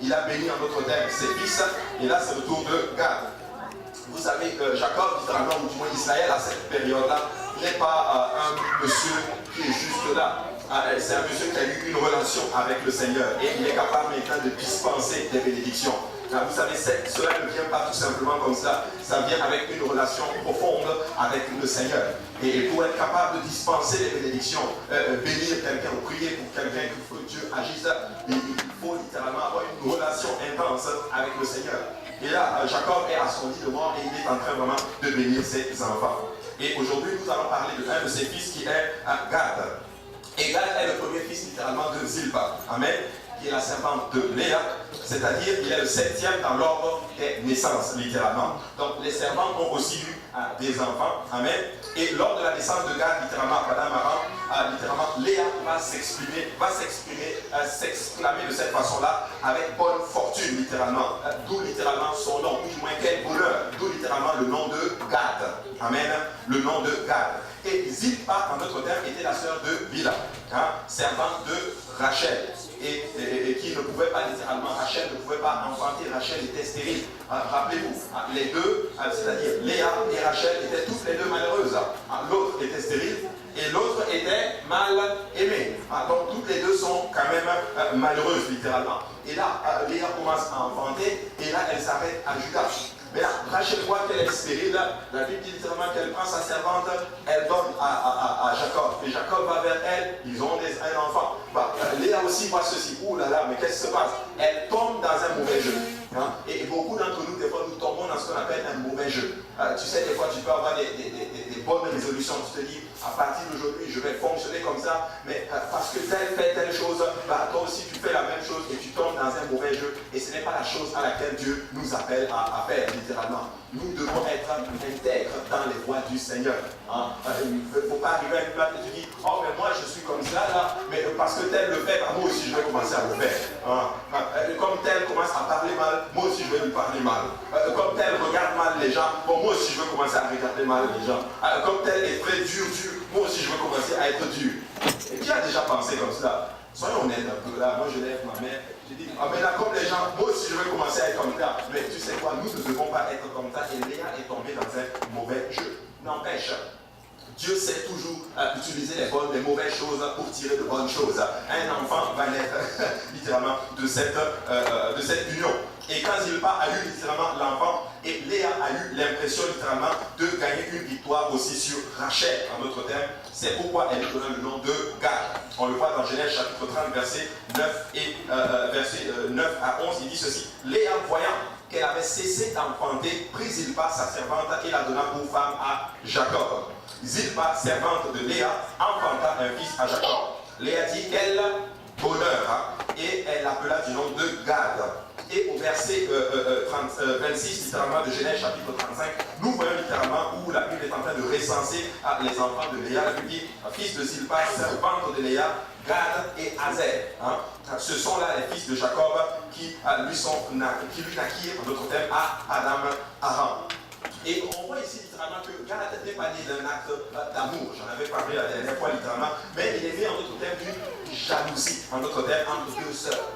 il a béni en d'autres termes ses fils, et là c'est le tour de Gad. Vous savez que Jacob, littéralement, ou du moins Israël à cette période-là, n'est pas un monsieur qui est juste là. C'est un monsieur qui a eu une relation avec le Seigneur et il est capable maintenant de dispenser des bénédictions. Vous savez, cela ne vient pas tout simplement comme ça. Ça vient avec une relation profonde avec le Seigneur. Et pour être capable de dispenser les bénédictions, bénir quelqu'un ou prier pour quelqu'un, qu'il faut que Dieu agisse, il faut littéralement avoir une relation intense avec le Seigneur. Et là, Jacob est à son lit de mort et il est en train vraiment de bénir ses enfants. Et aujourd'hui, nous allons parler de l'un de ses fils qui est Gad. Et Gad est le premier fils littéralement de Zilpa. Amen. Qui est la servante de Léa, c'est-à-dire il est le 7e dans l'ordre des naissances, littéralement. Donc les servantes ont aussi eu des enfants, amen. Et lors de la naissance de Gad, littéralement, Padam Aram, littéralement, Léa va s'exclamer de cette façon-là, avec bonne fortune, littéralement. D'où littéralement son nom, ou du moins quel bonheur, d'où littéralement le nom de Gad, amen, le nom de Gad. Et Zilpa, en d'autres termes, était la sœur de Bila, servante de Rachel. Et qui ne pouvait pas littéralement, Rachel ne pouvait pas enfanter, Rachel était stérile. Rappelez-vous, les deux, c'est-à-dire Léa et Rachel étaient toutes les deux malheureuses. L'autre était stérile et l'autre était mal aimée. Donc toutes les deux sont quand même malheureuses littéralement. Et là, Léa commence à enfanter et là elle s'arrête à Judas. Mais là, Rachel voit qu'elle est stérile, la Bible dit littéralement qu'elle prend sa servante, elle donne à Jacob. Et Jacob va vers elle, ils ont un enfant. Léa aussi voit ceci. Ouh là là, mais qu'est-ce qui se passe? Elle tombe dans un mauvais jeu. Et beaucoup d'entre nous, des fois, nous tombons dans ce qu'on appelle un mauvais jeu. Tu sais, des fois, tu peux avoir des bonnes résolutions. Tu te dis, à partir d'aujourd'hui, je vais fonctionner comme ça, mais parce que tel fait telle chose, toi aussi, tu fais la même chose et tu tombes dans un mauvais jeu. Et ce n'est pas la chose à laquelle Dieu nous appelle à faire, littéralement. Nous devons être intègres dans les voies du Seigneur. Il ne faut pas arriver à une place et tu dis, oh, mais moi, je suis comme ça, là, mais parce que tel le fait, moi aussi, je vais commencer à le faire. Comme tel commence à parler mal, moi aussi, je vais lui parler mal. Comme tel regarde mal les gens, bon, moi aussi, je vais commencer à regarder mal les gens. Comme tel est très dur, moi aussi, je vais commencer à être dur. Et qui a déjà pensé comme ça? Soyons honnêtes un peu là, moi je lève ma main, je dis, ah mais là comme les gens, moi aussi je vais commencer à être comme ça. Mais tu sais quoi, nous ne devons pas être comme ça et Léa est tombée dans un mauvais jeu. N'empêche, Dieu sait toujours utiliser les mauvaises choses pour tirer de bonnes choses. Un enfant va naître littéralement de cette union. Et quand Zilpa a eu littéralement l'enfant, et Léa a eu l'impression littéralement de gagner une victoire aussi sur Rachel, en d'autres termes, c'est pourquoi elle lui donne le nom de Gad. On le voit dans Genèse chapitre 30, verset 9 à 11, il dit ceci. Léa, voyant qu'elle avait cessé d'enfanter, prit Zilpa, sa servante, et la donna pour femme à Jacob. Zilpa, servante de Léa, enfanta un fils à Jacob. Léa dit, quel bonheur, et elle l'appela du nom de Gad. Et au verset 26, littéralement, de Genèse chapitre 35, nous voyons littéralement où la Bible est en train de recenser les enfants de Léa. La Bible dit, fils de Zilpa, servante de Léa, Gad et Azer. Ce sont là les fils de Jacob qui lui naquirent, en d'autres termes, à Adam Aram. Et on voit ici littéralement que Gad n'est pas né d'un acte d'amour, j'en avais parlé la dernière fois littéralement, mais il est né en d'autres termes d'une jalousie, en d'autres termes entre deux sœurs.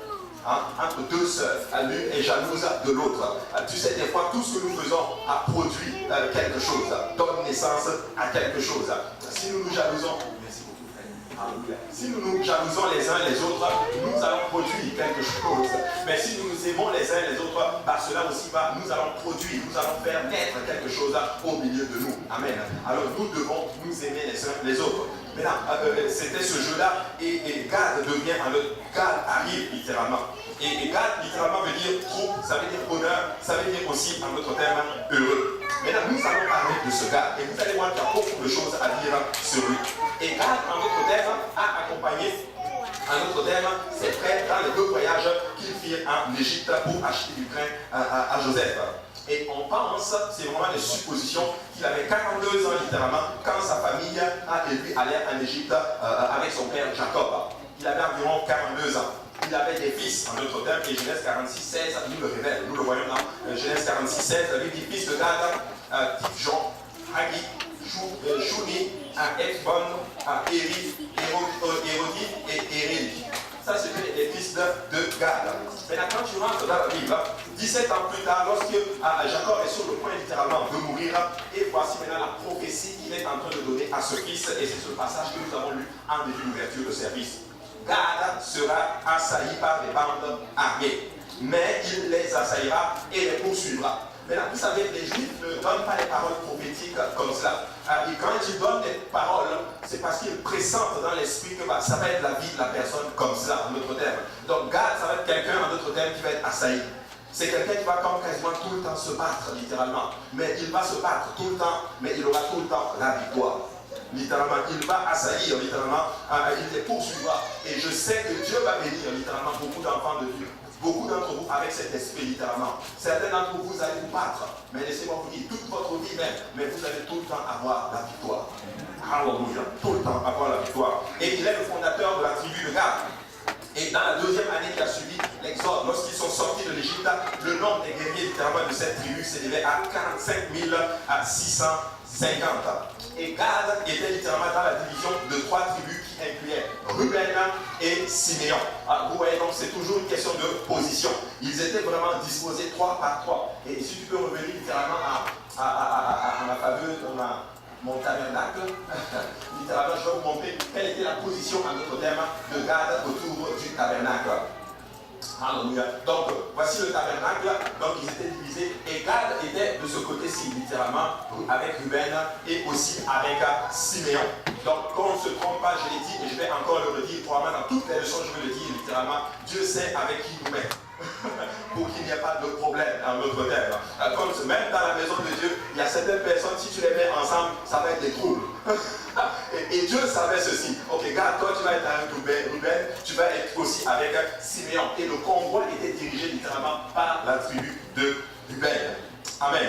Entre deux sœurs, l'une est jalouse de l'autre. Tu sais, des fois, tout ce que nous faisons a produit quelque chose, donne naissance à quelque chose. Si nous nous jalousons, merci beaucoup, frère. Si nous nous jalousons les uns les autres, nous allons produire quelque chose. Mais si nous nous aimons les uns les autres, cela aussi nous allons produire, nous allons faire naître quelque chose au milieu de nous. Amen. Alors nous devons nous aimer les uns les autres. Maintenant, c'était ce jeu-là, et Gad devient, Gad arrive littéralement. Et Gad littéralement veut dire troupe, ça veut dire bonheur, ça veut dire aussi, en d'autres termes, heureux. Maintenant, nous allons parler de ce Gad, et vous allez voir qu'il y a beaucoup de choses à dire sur lui. Et Gad, en d'autres termes, a accompagné, en d'autres termes, ses frères dans les 2 voyages qu'ils firent en Égypte pour acheter du grain à Joseph. Et on pense, c'est vraiment des suppositions, qu'il avait 42 ans littéralement quand sa famille et lui allèrent en Égypte avec son père Jacob. Il avait environ 42 ans. Il avait des fils, en d'autres termes, et Genèse 46, 16 nous le révèle. Nous le voyons dans Genèse 46, 16, avec des fils de Gad, Tifjon, Hagi, Chouni, Ekbon, Eri, Hérodi et Éréli. Ça, c'était les fils de Gad. Maintenant, quand tu rentres dans la Bible, 17 ans plus tard, lorsque Jacob est sur le point littéralement de mourir, et voici maintenant la prophétie qu'il est en train de donner à ce fils, et c'est ce passage que nous avons lu en début d'ouverture de service. Gad sera assailli par des bandes armées, mais il les assaillira et les poursuivra. Maintenant, vous savez, les Juifs ne donnent pas les paroles prophétiques comme cela. Et quand ils donnent des paroles, c'est parce qu'ils pressentent dans l'esprit que ça va être la vie de la personne comme cela, en d'autres termes. Donc, Gad, ça va être quelqu'un, en d'autres termes, qui va être assailli. C'est quelqu'un qui va comme quasiment tout le temps se battre, littéralement. Mais il va se battre tout le temps, mais il aura tout le temps la victoire. Littéralement, il va assaillir, littéralement, il les poursuivra. Et je sais que Dieu va bénir, littéralement, beaucoup d'enfants de Dieu. Beaucoup d'entre vous avec cet esprit, littéralement. Certains d'entre vous allez vous battre. Mais laissez-moi vous dire, toute votre vie même, mais vous allez tout le temps avoir la victoire. Alléluia. Tout le temps avoir la victoire. Et il est le fondateur de la tribu de Gad. Et dans la deuxième année qui a suivi l'Exode, lorsqu'ils sont sortis de l'Égypte, le nombre des guerriers littéralement de cette tribu s'élevait à 45 650. Et Gad était littéralement dans la division de 3 tribus qui incluaient Ruben et Siméon. Vous voyez, donc c'est toujours une question de position. Ils étaient vraiment disposés 3 par 3. Et si tu peux revenir littéralement à ma fameuse, mon tabernacle, littéralement, je vais vous montrer quelle était la position, en d'autres termes, de Gad autour du tabernacle. Alléluia. Donc, voici le tabernacle. Donc, ils étaient divisés. Et Gad était de ce côté-ci, littéralement, avec Ruben et aussi avec Siméon. Donc, qu'on ne se trompe pas, je l'ai dit, et je vais encore le redire, probablement dans toutes les leçons, je vais le dire, littéralement, Dieu sait avec qui nous met. Pour qu'il n'y ait pas de problème en notre terme. Comme même dans la maison de Dieu, il y a certaines personnes, si tu les mets ensemble, ça va être des troubles. et Dieu savait ceci. Ok, regarde, toi tu vas être avec Ruben, tu vas être aussi avec Siméon. Et le convoi était dirigé littéralement par la tribu de Ruben. Amen.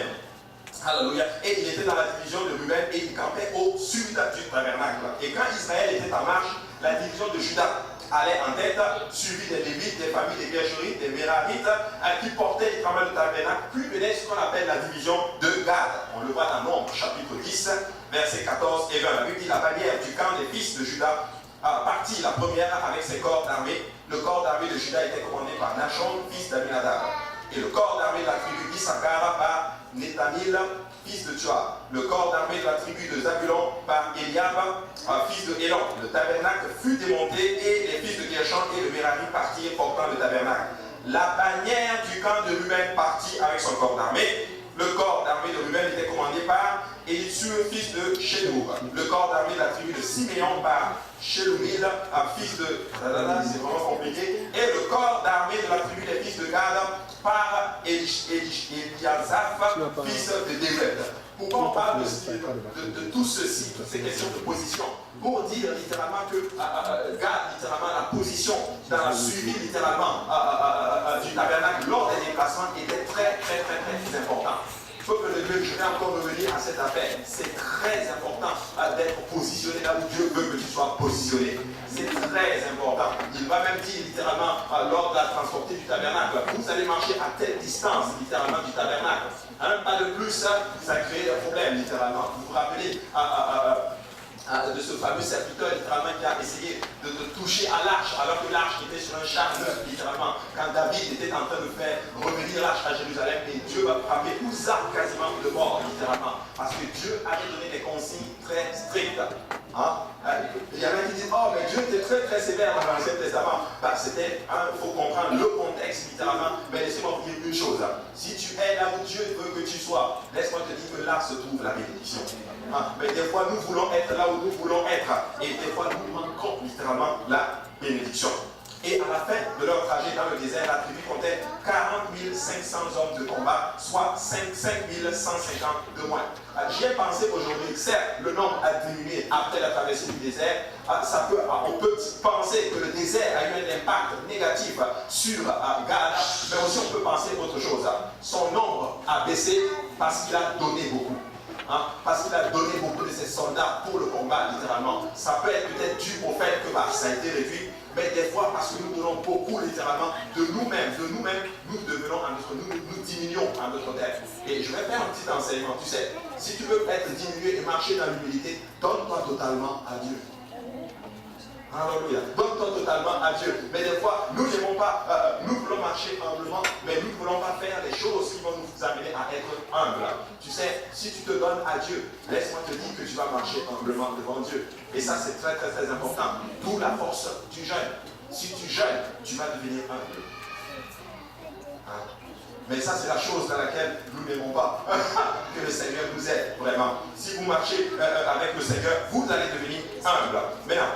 Alléluia. Et il était dans la division de Ruben et il campait au sud du tabernacle. Et quand Israël était en marche, la division de Juda allait en tête, suivi des Lévites, des familles des Gershonites, des Mérarites, qui portaient les travaux du tabernacle, puis venait ce qu'on appelle la division de Gad. On le voit dans Nombre, chapitre 10, versets 14 et 20. La Bible dit la bannière du camp des fils de Juda partit la première avec ses corps d'armée. Le corps d'armée de Juda était commandé par Nachon, fils d'Aminadab. Et le corps d'armée de la tribu d'Issachar par Nethanil, fils de Tua. Le corps d'armée de la tribu de Zabulon par Eliab, fils de Hélon. Le tabernacle fut démonté et les fils de Gershon et de Merari partirent portant le tabernacle. La bannière du camp de Ruben partit avec son corps d'armée. Le corps d'armée de Ruben était commandé par Élisur, fils de Shelour. Le corps d'armée de la tribu de Siméon par Shelomil, fils de... c'est vraiment compliqué. Et le corps d'armée de la tribu des fils de Gad par Eliasaph, fils de Déved. Pourquoi on parle de tout ceci, toutes ces questions de position? Pour dire littéralement que Gad, littéralement, la position dans le suivi littéralement du tabernacle lors des déplacements était très important. Peuple de Dieu, je vais encore revenir à cette affaire. C'est très important d'être positionné là où Dieu veut que tu sois positionné. C'est très important. Il va même dire littéralement lors de la transportée du tabernacle, vous allez marcher à telle distance littéralement du tabernacle. Un pas de plus, ça crée des problèmes littéralement. Vous vous rappelez de ce fameux serviteur littéralement qui a essayé de toucher à l'arche alors que l'arche était sur un char neuf littéralement quand David était en train de faire revenir l'arche à Jérusalem et Dieu va frapper Uzzah quasiment de mort littéralement parce que Dieu avait donné des consignes très strictes. Il y en a qui disent oh mais Dieu était très sévère dans l'Ancien Testament. C'était il faut comprendre le contexte littéralement, mais laissez-moi vous dire une chose, si tu es là où Dieu veut que tu sois, laisse-moi te dire que là se trouve la bénédiction. Mais des fois nous voulons être là où nous voulons être et des fois nous manquons littéralement la bénédiction. Et à la fin de leur trajet dans le désert, la tribu comptait 40 500 hommes de combat, soit 5 150 de moins. J'y ai pensé aujourd'hui, certes, le nombre a diminué après la traversée du désert. On peut penser que le désert a eu un impact négatif sur Gad, mais aussi on peut penser autre chose. Son nombre a baissé parce qu'il a donné beaucoup. Parce qu'il a donné beaucoup de ses soldats pour le combat, littéralement. Ça peut être peut-être dû au fait que ça a été réduit, mais des fois parce que nous donnons beaucoup, littéralement, de nous-mêmes, nous devenons nous diminuons en notre tête. Et je vais faire un petit enseignement, tu sais, si tu veux être diminué et marcher dans l'humilité, donne-toi totalement à Dieu. Alléluia. Donne-toi totalement à Dieu. Mais des fois, nous n'aimons pas, nous voulons marcher humblement, mais nous ne voulons pas faire des choses qui vont nous amener à être humbles. Tu sais, si tu te donnes à Dieu, laisse-moi te dire que tu vas marcher humblement devant Dieu. Et ça, c'est très, très, très important. D'où la force du jeûne. Si tu jeûnes, tu vas devenir humble. Hein? Mais ça, c'est la chose dans laquelle nous n'aimons pas. Que le Seigneur nous aide, vraiment. Si vous marchez avec le Seigneur, vous allez devenir humble. Maintenant,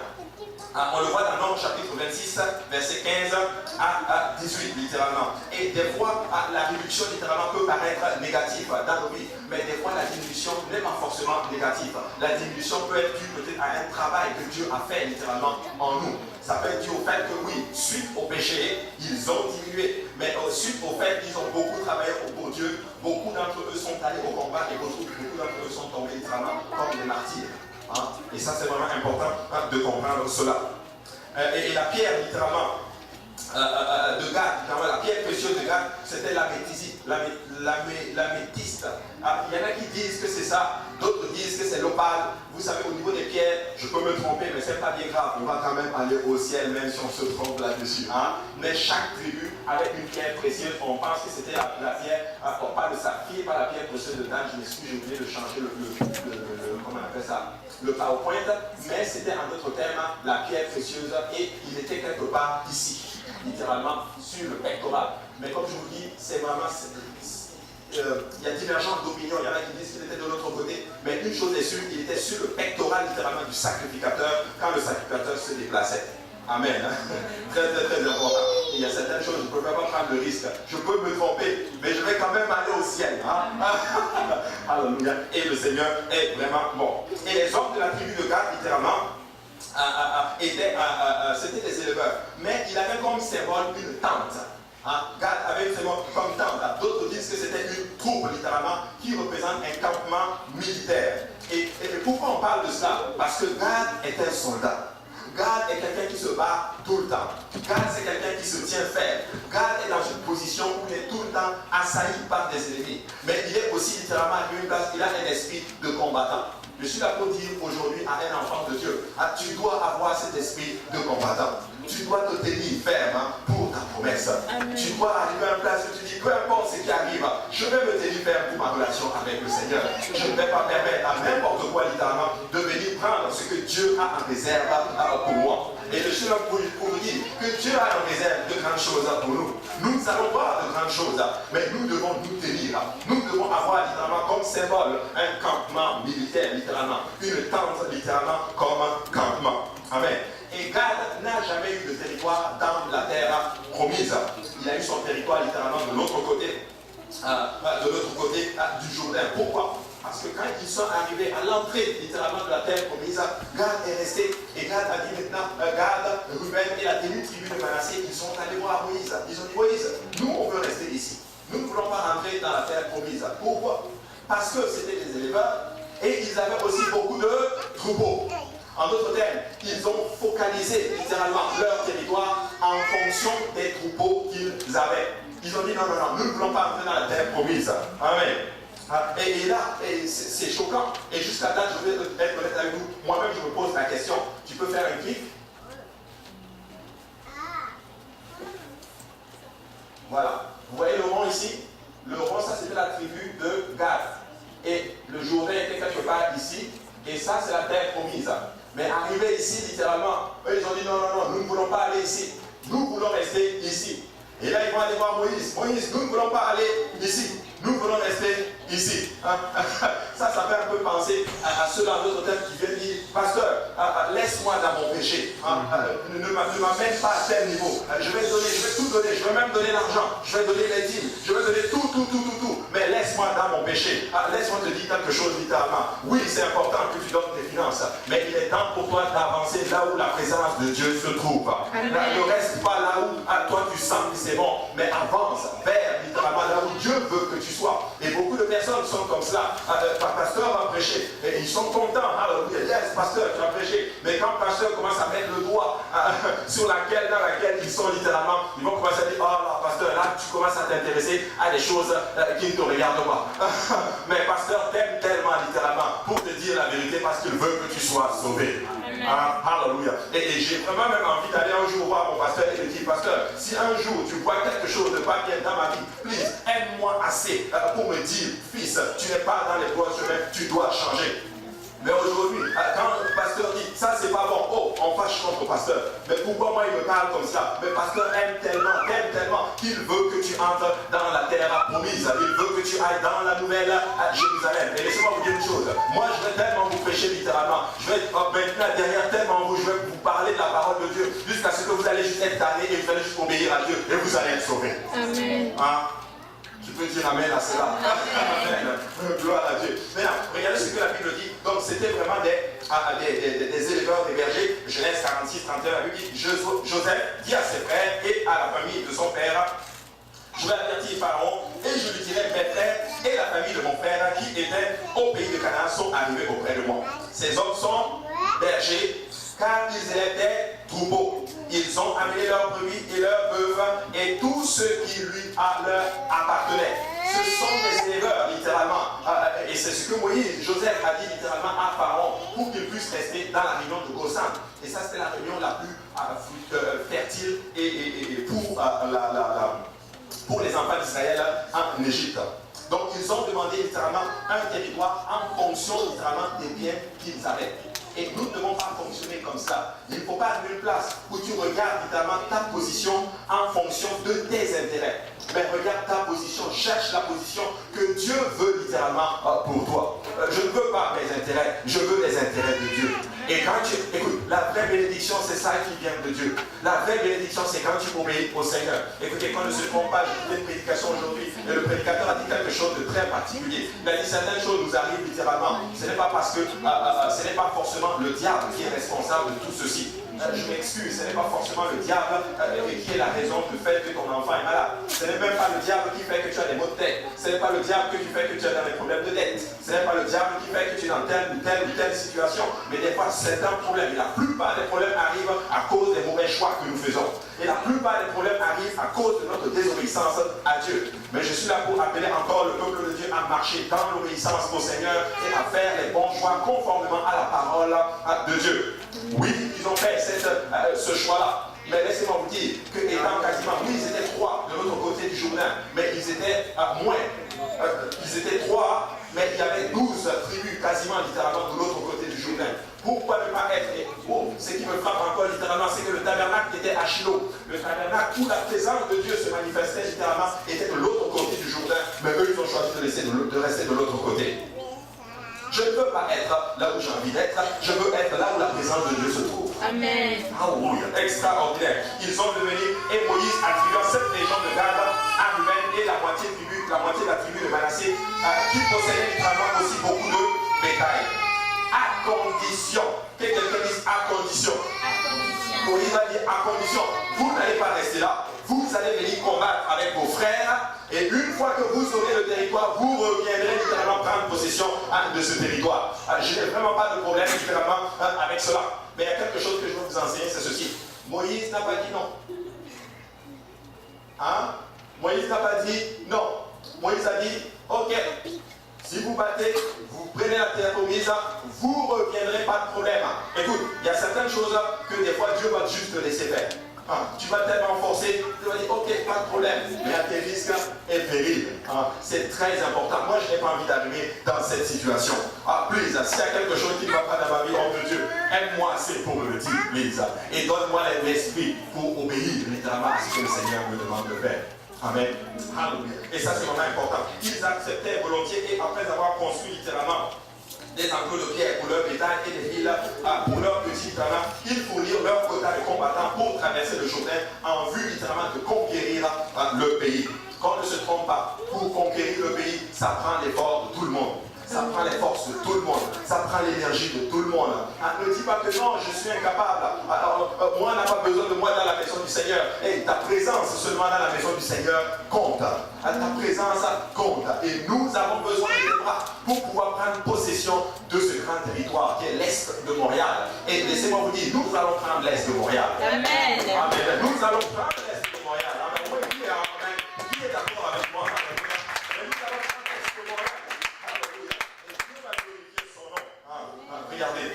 on le voit dans Nombre chapitre 26, verset 15 à 18, littéralement. Et des fois, la réduction, littéralement, peut paraître négative dans nos vies. Mais des fois, la diminution n'est pas forcément négative. La diminution peut être due peut-être à un travail que Dieu a fait, littéralement, en nous. Ça peut être dû au fait que, oui, suite au péché, ils ont diminué. Mais suite au fait qu'ils ont beaucoup travaillé pour Dieu, beaucoup d'entre eux sont allés au combat et beaucoup d'entre eux sont tombés, littéralement, comme des martyrs. Hein? Et ça, c'est vraiment important de comprendre cela. Et la pierre, littéralement, de Gad, la pierre précieuse de Gad, c'était la métiste. Il y en a qui disent que c'est ça, d'autres disent que c'est l'opale. Vous savez, au niveau des pierres, je peux me tromper, mais ce n'est pas bien grave. On va quand même aller au ciel, même si on se trompe là-dessus. Hein? Mais chaque tribu avait une pierre précieuse. On pense que c'était la pierre, pas le saphir, pas la pierre précieuse de Dan. Je m'excuse, j'ai oublié de changer comment on appelle ça, le PowerPoint. Mais c'était en d'autres termes la pierre précieuse et il était quelque part ici, littéralement sur le pectoral. Mais comme je vous dis, c'est vraiment. Il y a divergentes d'opinions. Il y en a qui disent qu'il était de l'autre côté. Mais une chose est sûre, il était sur le pectoral littéralement du sacrificateur quand le sacrificateur se déplaçait. Amen. Très, très, très important. Et il y a certaines choses, je ne peux pas prendre le risque. Je peux me tromper, mais je vais quand même aller au ciel. Hein? Alléluia. Et le Seigneur est vraiment bon. Et les hommes de la tribu de Gad, littéralement, c'était des éleveurs. Mais il avait comme symbole une tente. Gad avait une symbole comme tente. D'autres disent que c'était une troupe, littéralement, qui représente un campement militaire. Et pourquoi on parle de cela? Parce que Gad est un soldat. Gad est quelqu'un qui se bat tout le temps. Gad, c'est quelqu'un qui se tient ferme. Gad est dans une position où il est tout le temps assailli par des ennemis. Mais il est aussi littéralement à une place, il a un esprit de combattant. Je suis là pour dire aujourd'hui à un enfant de Dieu, tu dois avoir cet esprit de combattant. Tu dois te tenir ferme pour ta promesse. Amen. Tu dois arriver à une place où tu dis, peu importe ce qui arrive, je vais me tenir ferme pour ma relation avec le Seigneur. Je ne vais pas permettre à n'importe quoi, littéralement, de venir prendre ce que Dieu a en réserve pour moi. Et je suis là pour vous dire que Dieu a en réserve de grandes choses pour nous. Nous allons voir de grandes choses, mais nous devons nous tenir. Nous devons avoir littéralement comme symbole un campement militaire, littéralement. Une tente, littéralement, comme un campement. Amen. Et Gad n'a jamais eu de territoire dans la terre promise. Il a eu son territoire littéralement de l'autre côté, du Jourdain. Pourquoi? Parce que quand ils sont arrivés à l'entrée littéralement de la terre promise, Gad est resté. Et Gad a dit maintenant, Gad, Ruben et la tribu de Manassé, ils sont allés voir Moïse. Ils ont dit, Moïse, nous on veut rester ici. Nous ne voulons pas rentrer dans la terre promise. Pourquoi? Parce que c'était des éleveurs et ils avaient aussi beaucoup de troupeaux. En d'autres termes, ils ont focalisé littéralement leur territoire en fonction des troupeaux qu'ils avaient. Ils ont dit non, nous ne voulons pas entrer dans la terre promise. Amen. Et là, c'est choquant. Et jusqu'à là, je vais être honnête avec vous. Moi-même, je me pose la question. Tu peux faire un clic? Voilà. Vous voyez le rond ici? Le rond, ça c'était la tribu de Gad. Et le Jourdain était quelque part ici. Et ça, c'est la terre promise. Mais arrivé ici, littéralement, eux, ils ont dit non, nous ne voulons pas aller ici. Nous voulons rester ici. Et là, ils vont aller voir Moïse. Moïse, nous ne voulons pas aller ici. Nous voulons rester ici. Ça fait un peu penser à ceux dans d'autres thèmes qui viennent dire, pasteur, laisse-moi dans mon péché. Ne m'amène pas à tel niveau. Je vais tout donner. Je vais même donner l'argent. Je vais donner les dîmes. Je vais donner tout. Mais laisse-moi dans mon péché. Laisse-moi te dire quelque chose littéralement. Oui, c'est important que tu donnes tes finances. Mais il est temps pour toi d'avancer là où la présence de Dieu se trouve. Ne reste pas là où toi tu sens que c'est bon. Mais avance vers littéralement là où Dieu veut que tu sois. Et beaucoup de personnes sont comme cela. Pasteur va prêcher. Et ils sont contents. Alors, yes, pasteur, tu as prêché. Mais quand le pasteur commence à mettre le doigt dans laquelle ils sont littéralement, ils vont commencer à dire, oh là, pasteur, là, tu commences à t'intéresser à des choses qui ne te regardent pas. Mais pasteur t'aime tellement littéralement pour te dire la vérité parce qu'il veut que tu sois sauvé. Alléluia. Et j'ai vraiment même envie d'aller un jour voir mon pasteur et lui dire, pasteur, si un jour tu vois quelque chose de pas bien dans ma vie, please, aide-moi assez pour me dire, fils, tu n'es pas dans les bons chemins, tu dois changer. Mais aujourd'hui, quand le pasteur dit ça c'est pas bon, oh, on fâche contre le pasteur. Mais pourquoi moi il me parle comme ça? Mais le pasteur aime tellement qu'il veut que tu entres dans la terre promise. Il veut que tu ailles dans la nouvelle Jérusalem. Et laissez-moi vous dire une chose. Moi je vais tellement vous prêcher littéralement. Je vais maintenant derrière tellement vous, je vais vous parler de la parole de Dieu jusqu'à ce que vous allez juste être damnés et vous allez juste obéir à Dieu et vous allez être sauvés. Amen. Tu peux dire amen à cela. Amen. Gloire à Dieu. Maintenant, regardez ce que la Bible dit. Donc, c'était vraiment des éleveurs, des bergers. Genèse 46, 31, la Bible dit Joseph dit à ses frères et à la famille de son père, je vais avertir Pharaon et je lui dirai mes frères et la famille de mon père qui étaient au pays de Canaan sont arrivés auprès de moi. Ces hommes sont bergers car ils étaient troupeaux. Ils ont amené leurs brebis et leurs bœufs et tout ce qui leur appartenait. Ce sont des éleveurs, littéralement. Et c'est ce que Joseph a dit littéralement à Pharaon pour qu'il puisse rester dans la région de Goshen. Et ça, c'était la région la plus fertile et pour les enfants d'Israël en Égypte. Donc, ils ont demandé littéralement un territoire en fonction littéralement des biens qu'ils avaient. Et nous ne devons pas fonctionner comme ça. Il ne faut pas avoir une place où tu regardes littéralement ta position en fonction de tes intérêts. Mais regarde ta position, cherche la position que Dieu veut littéralement pour toi. Je ne veux pas mes intérêts, je veux les intérêts de Dieu. Et quand tu écoute, la vraie bénédiction, c'est ça qui vient de Dieu. La vraie bénédiction, c'est quand tu obéis au Seigneur. Écoutez, qu'on ne se trompe pas, j'ai écouté une prédication aujourd'hui, et le prédicateur a dit quelque chose de très particulier. Il a dit certaines choses nous arrivent littéralement. Ce n'est pas parce que ce n'est pas forcément le diable qui est responsable de tout ceci. Je m'excuse, ce n'est pas forcément le diable qui est la raison du fait que ton enfant est malade. Ce n'est même pas le diable qui fait que tu as des maux de tête. Ce n'est pas le diable qui fait que tu as des problèmes de dette. Ce n'est pas le diable qui fait que tu es dans telle ou telle situation. Mais des fois, c'est un problème. Et la plupart des problèmes arrivent à cause des mauvais choix que nous faisons. Et la plupart des problèmes arrivent à cause de notre désobéissance à Dieu. Mais je suis là pour appeler encore le peuple de Dieu à marcher dans l'obéissance au Seigneur et à faire les bons choix conformément à la parole de Dieu. Oui, ils ont fait ce choix-là. Mais laissez-moi vous dire que étant quasiment, oui, ils étaient 3 de l'autre côté du Jourdain, mais ils étaient moins. Ils étaient 3, mais il y avait 12 tribus quasiment littéralement de l'autre côté du Jourdain. Pourquoi ne pas être ce qui me frappe encore littéralement, c'est que le tabernacle était à Shiloh. Le tabernacle où la présence de Dieu se manifestait littéralement était de l'autre côté du Jourdain, mais eux ils ont choisi de rester de l'autre côté. Je ne veux pas être là où j'ai envie d'être, je veux être là où la présence de Dieu se trouve. Amen. Alléluia, extraordinaire. Ils sont devenus, et Moïse attribuant cette région de Gad à Ruben et la moitié de la tribu de Manassé, qui possédait littéralement aussi beaucoup de bétail. À condition, que quelqu'un dise à condition. Moïse va dire à condition, vous n'allez pas rester là, vous allez venir combattre avec vos frères, et une fois que vous aurez le territoire, vous reviendrez littéralement prendre possession de ce territoire. Je n'ai vraiment pas de problème littéralement avec cela. Mais il y a quelque chose que je veux vous enseigner, c'est ceci. Moïse n'a pas dit non. Moïse n'a pas dit non. Moïse a dit, ok, si vous battez, vous prenez la terre promise, vous ne reviendrez, pas de problème. Écoute, il y a certaines choses que des fois Dieu va juste te laisser faire. Tu vas tellement forcer, tu vas dire ok, pas de problème, mais à tes risques et périls. C'est très important. Moi, je n'ai pas envie d'arriver dans cette situation. Please, s'il y a quelque chose qui ne va pas dans ma vie, oh mon Dieu, aide-moi assez pour me le dire, please. Et donne-moi l'esprit pour obéir littéralement à ce que le Seigneur me demande de faire. Amen. Alléluia. Et ça, c'est vraiment important. Ils acceptaient volontiers et après avoir construit littéralement des enclos de pierre pour leur bétail et des villes pour leurs petits talents, ils fournirent leur quota de combattants pour traverser le Jourdain en vue littéralement de conquérir le pays. Qu'on ne se trompe pas, pour conquérir le pays, ça prend l'effort de tout le monde. Ça prend les forces de tout le monde. Ça prend l'énergie de tout le monde. Ne dis pas que non, je suis incapable. Alors, moi, on n'a pas besoin de moi dans la maison du Seigneur. Et ta présence seulement dans la maison du Seigneur compte. Ta présence compte. Et nous avons besoin de tes bras pour pouvoir prendre possession de ce grand territoire qui est l'Est de Montréal. Et laissez-moi vous dire, nous allons prendre l'Est de Montréal. Amen. Amen. Nous allons prendre l'Est de Montréal. Amen. Oui, qui est d'accord avec moi? Regardez,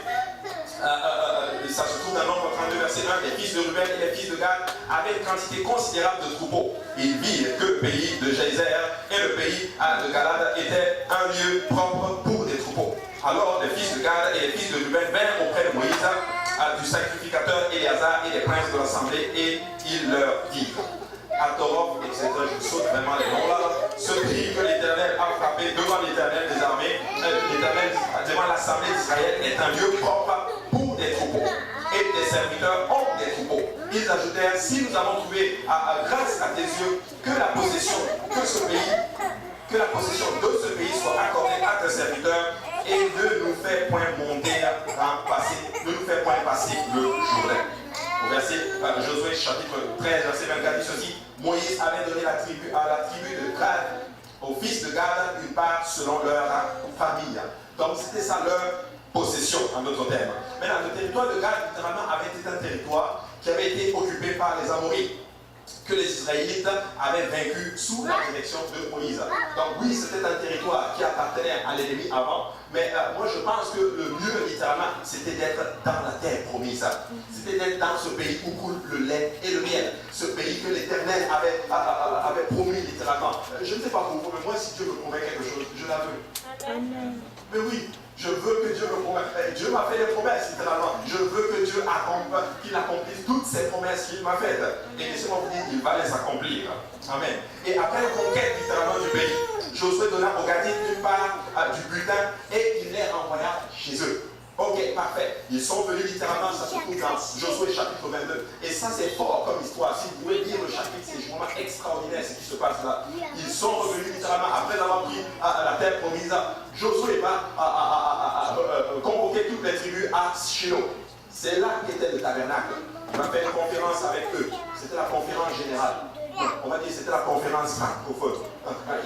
quantité considérable de troupeaux. Ils virent que le pays de Gézer et le pays de Galade étaient un lieu propre pour des troupeaux. Alors les fils de Gad et les fils de Ruben vinrent auprès de Moïse, du sacrificateur Éléazar et des princes de l'assemblée, et ils leur dirent, Atorov, etc., je saute vraiment les noms là, ce pays que l'Éternel a frappé devant l'Éternel des armées, l'Éternel devant l'assemblée d'Israël est un lieu propre pour des troupeaux. Et des serviteurs ont des troupeaux. Ils ajoutèrent, si nous avons trouvé, grâce à tes yeux, que la possession de ce pays soit accordée à tes serviteurs et ne nous fait point monter ne nous fait point passer le Jourdain. Au verset Josué chapitre 13, verset 24 dit ceci, Moïse avait donné à la tribu de Gad, aux fils de Gad, une part selon leur famille. Donc c'était ça leur possession en d'autres termes. Maintenant, le territoire de Gad, littéralement, avait été un territoire qui avait été occupé par les Amorites, que les Israélites avaient vaincu sous la direction de Moïse. Donc oui, c'était un territoire qui appartenait à l'ennemi avant, mais moi je pense que le mieux, littéralement, c'était d'être dans la terre promise. C'était d'être dans ce pays où coule le lait et le miel. Ce pays que l'Éternel avait promis, littéralement. Je ne sais pas pour vous, mais moi, si Dieu me promet quelque chose, je la veux. Amen. Mais oui, je veux que Dieu me promette. Dieu m'a fait des promesses, littéralement. Je veux que Dieu qu'il accomplisse toutes ces promesses qu'il m'a faites. Et laissez-moi vous dire, il va les accomplir. Amen. Et après la conquête, littéralement, du pays, Josué donna aux Gadites une part du butin et il les renvoya chez eux. Ok, parfait. Ils sont venus littéralement, ça se trouve dans Josué chapitre 22. Et ça, c'est fort comme histoire. Si vous pouvez lire le chapitre, c'est vraiment extraordinaire ce qui se passe là. Ils sont revenus littéralement, après avoir pris la terre promise. Josué va convoquer toutes les tribus à Shiloh. C'est là qu'était le tabernacle. Il va faire une conférence avec eux. C'était la conférence générale. On va dire que c'était la conférence francophone.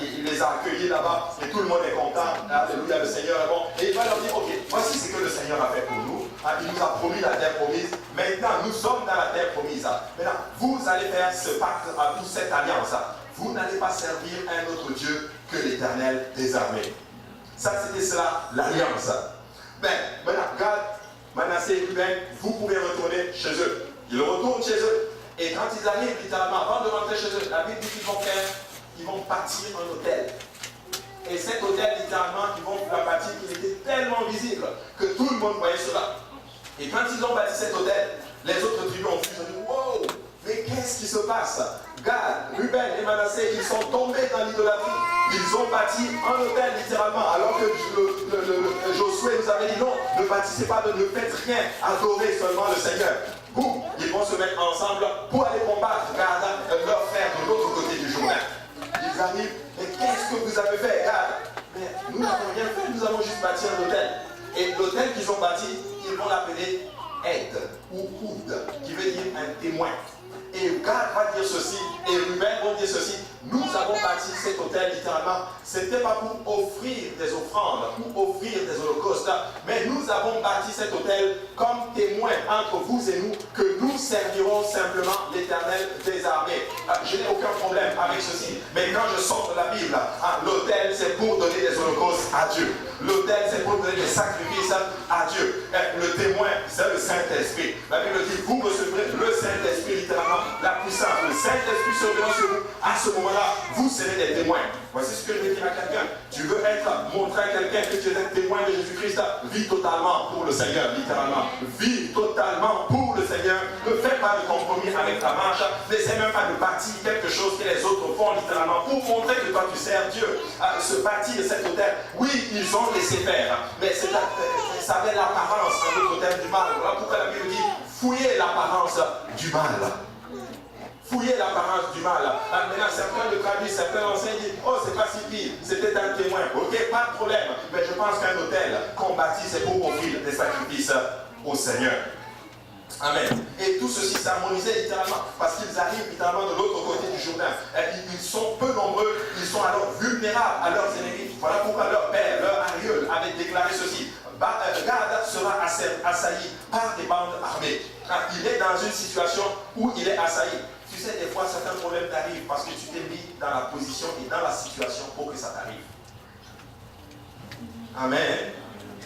Il les a accueillis là-bas et tout le monde est content. Alléluia, le Seigneur est bon. Et il va leur dire, ok, voici ce que le Seigneur a fait pour nous. Il nous a promis la terre promise. Maintenant, nous sommes dans la terre promise. Maintenant, vous allez faire ce pacte, toute cette alliance. Vous n'allez pas servir un autre Dieu que l'Éternel des armées. Ça, c'était cela, l'alliance. Ben, maintenant, Gad, Manassé et Ruben, vous pouvez retourner chez eux. Ils retournent chez eux. Et quand ils arrivent, littéralement, avant de rentrer chez eux, la Bible dit qu'ils vont faire, ils vont bâtir un hôtel. Et cet hôtel, littéralement, ils vont la bâtir, il était tellement visible que tout le monde voyait cela. Et quand ils ont bâti cet hôtel, les autres tribus ont vu, ils ont dit, wow, mais qu'est-ce qui se passe? Gad, Ruben et Manassé, ils sont tombés dans l'idolâtrie. Ils ont bâti un hôtel, littéralement, alors que Josué nous avait dit, non, ne bâtissez pas, ne faites rien, adorez seulement le Seigneur. Boum, ils vont se mettre ensemble pour aller combattre Gad, leur frère de l'autre côté du Jourdain. Ils arrivent, mais qu'est-ce que vous avez fait, Gad? Mais nous n'avons rien fait, nous avons juste bâti un hôtel. Et l'hôtel qu'ils ont bâti, ils vont l'appeler Aide ou Oud, qui veut dire un témoin. Et Gad va dire ceci, et Ruben va dire ceci. Nous avons bâti cet hôtel littéralement. Ce n'était pas pour offrir des offrandes, pour offrir des holocaustes, mais nous avons bâti cet hôtel comme témoin entre vous et nous, que nous servirons simplement l'Éternel des armées. Je n'ai aucun problème avec ceci, mais quand je sors de la Bible, l'hôtel c'est pour donner des holocaustes à Dieu. L'autel, c'est pour donner des sacrifices à Dieu. Le témoin, c'est le Saint-Esprit. La Bible dit, vous recevrez le Saint-Esprit, littéralement, la puissance. Le Saint-Esprit survenant sur vous. À ce moment-là, vous serez des témoins. Voici ce que je veux dire à quelqu'un. Tu veux montrer à quelqu'un que tu es un témoin de Jésus-Christ. Vis totalement pour le Seigneur, littéralement. Vis totalement pour le Seigneur. Ne fais pas de compromis avec ta marche. N'essaie même pas de bâtir quelque chose que les autres font, littéralement, pour montrer que toi tu sers Dieu. Se bâtir cet hôtel. Oui, ils ont laissé faire, mais ça avait l'apparence, en d'autres termes, du mal. Voilà pourquoi la Bible dit, fouillez l'apparence du mal. Fouillez l'apparence du mal. Maintenant, certains le traduisent, certains enseignent, disent, oh, c'est pas si pire, c'était un témoin. Ok, pas de problème, mais je pense qu'un hôtel qu'on bâtit, c'est pour offrir des sacrifices au Seigneur. Amen. Et tout ceci s'harmonisait littéralement parce qu'ils arrivent littéralement de l'autre côté du Jourdain. Ils sont peu nombreux, ils sont alors vulnérables à leurs ennemis. Voilà pourquoi leur père, leur aïeul avait déclaré ceci. Gad sera assailli par des bandes armées. Il est dans une situation où il est assailli. Tu sais, des fois, certains problèmes t'arrivent parce que tu t'es mis dans la position et dans la situation pour que ça t'arrive. Amen.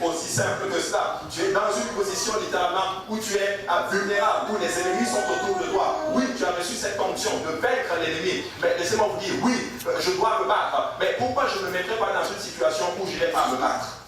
Aussi simple que cela. Tu es dans une position littéralement où tu es vulnérable, où les ennemis sont autour de toi. Oui, tu as reçu cette onction de vaincre l'ennemi. Mais laissez-moi vous dire, oui, je dois me battre. Mais pourquoi je ne me mettrai pas dans une situation où je n'ai pas à me battre?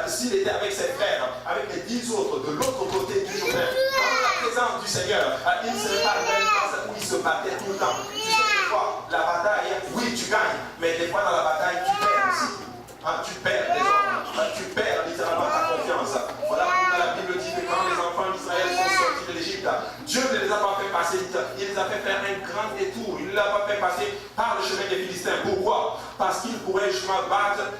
S'il était avec ses frères, avec les 10 autres, de l'autre côté du Jourdain, dans la présence du Seigneur, il ne serait pas le même place où il se battait tout le temps. Tu sais, des fois, la bataille, oui, tu gagnes, mais des fois dans la bataille, tu perds aussi. Tu perds des hommes, tu perds littéralement ta confiance. Voilà pourquoi la Bible dit que quand les enfants d'Israël sont sortis de l'Égypte, Dieu ne les a pas fait passer, il les a fait faire un grand détour. Il ne les a pas fait passer par le chemin des Philistins. Pourquoi? Parce qu'ils pourraient justement battre,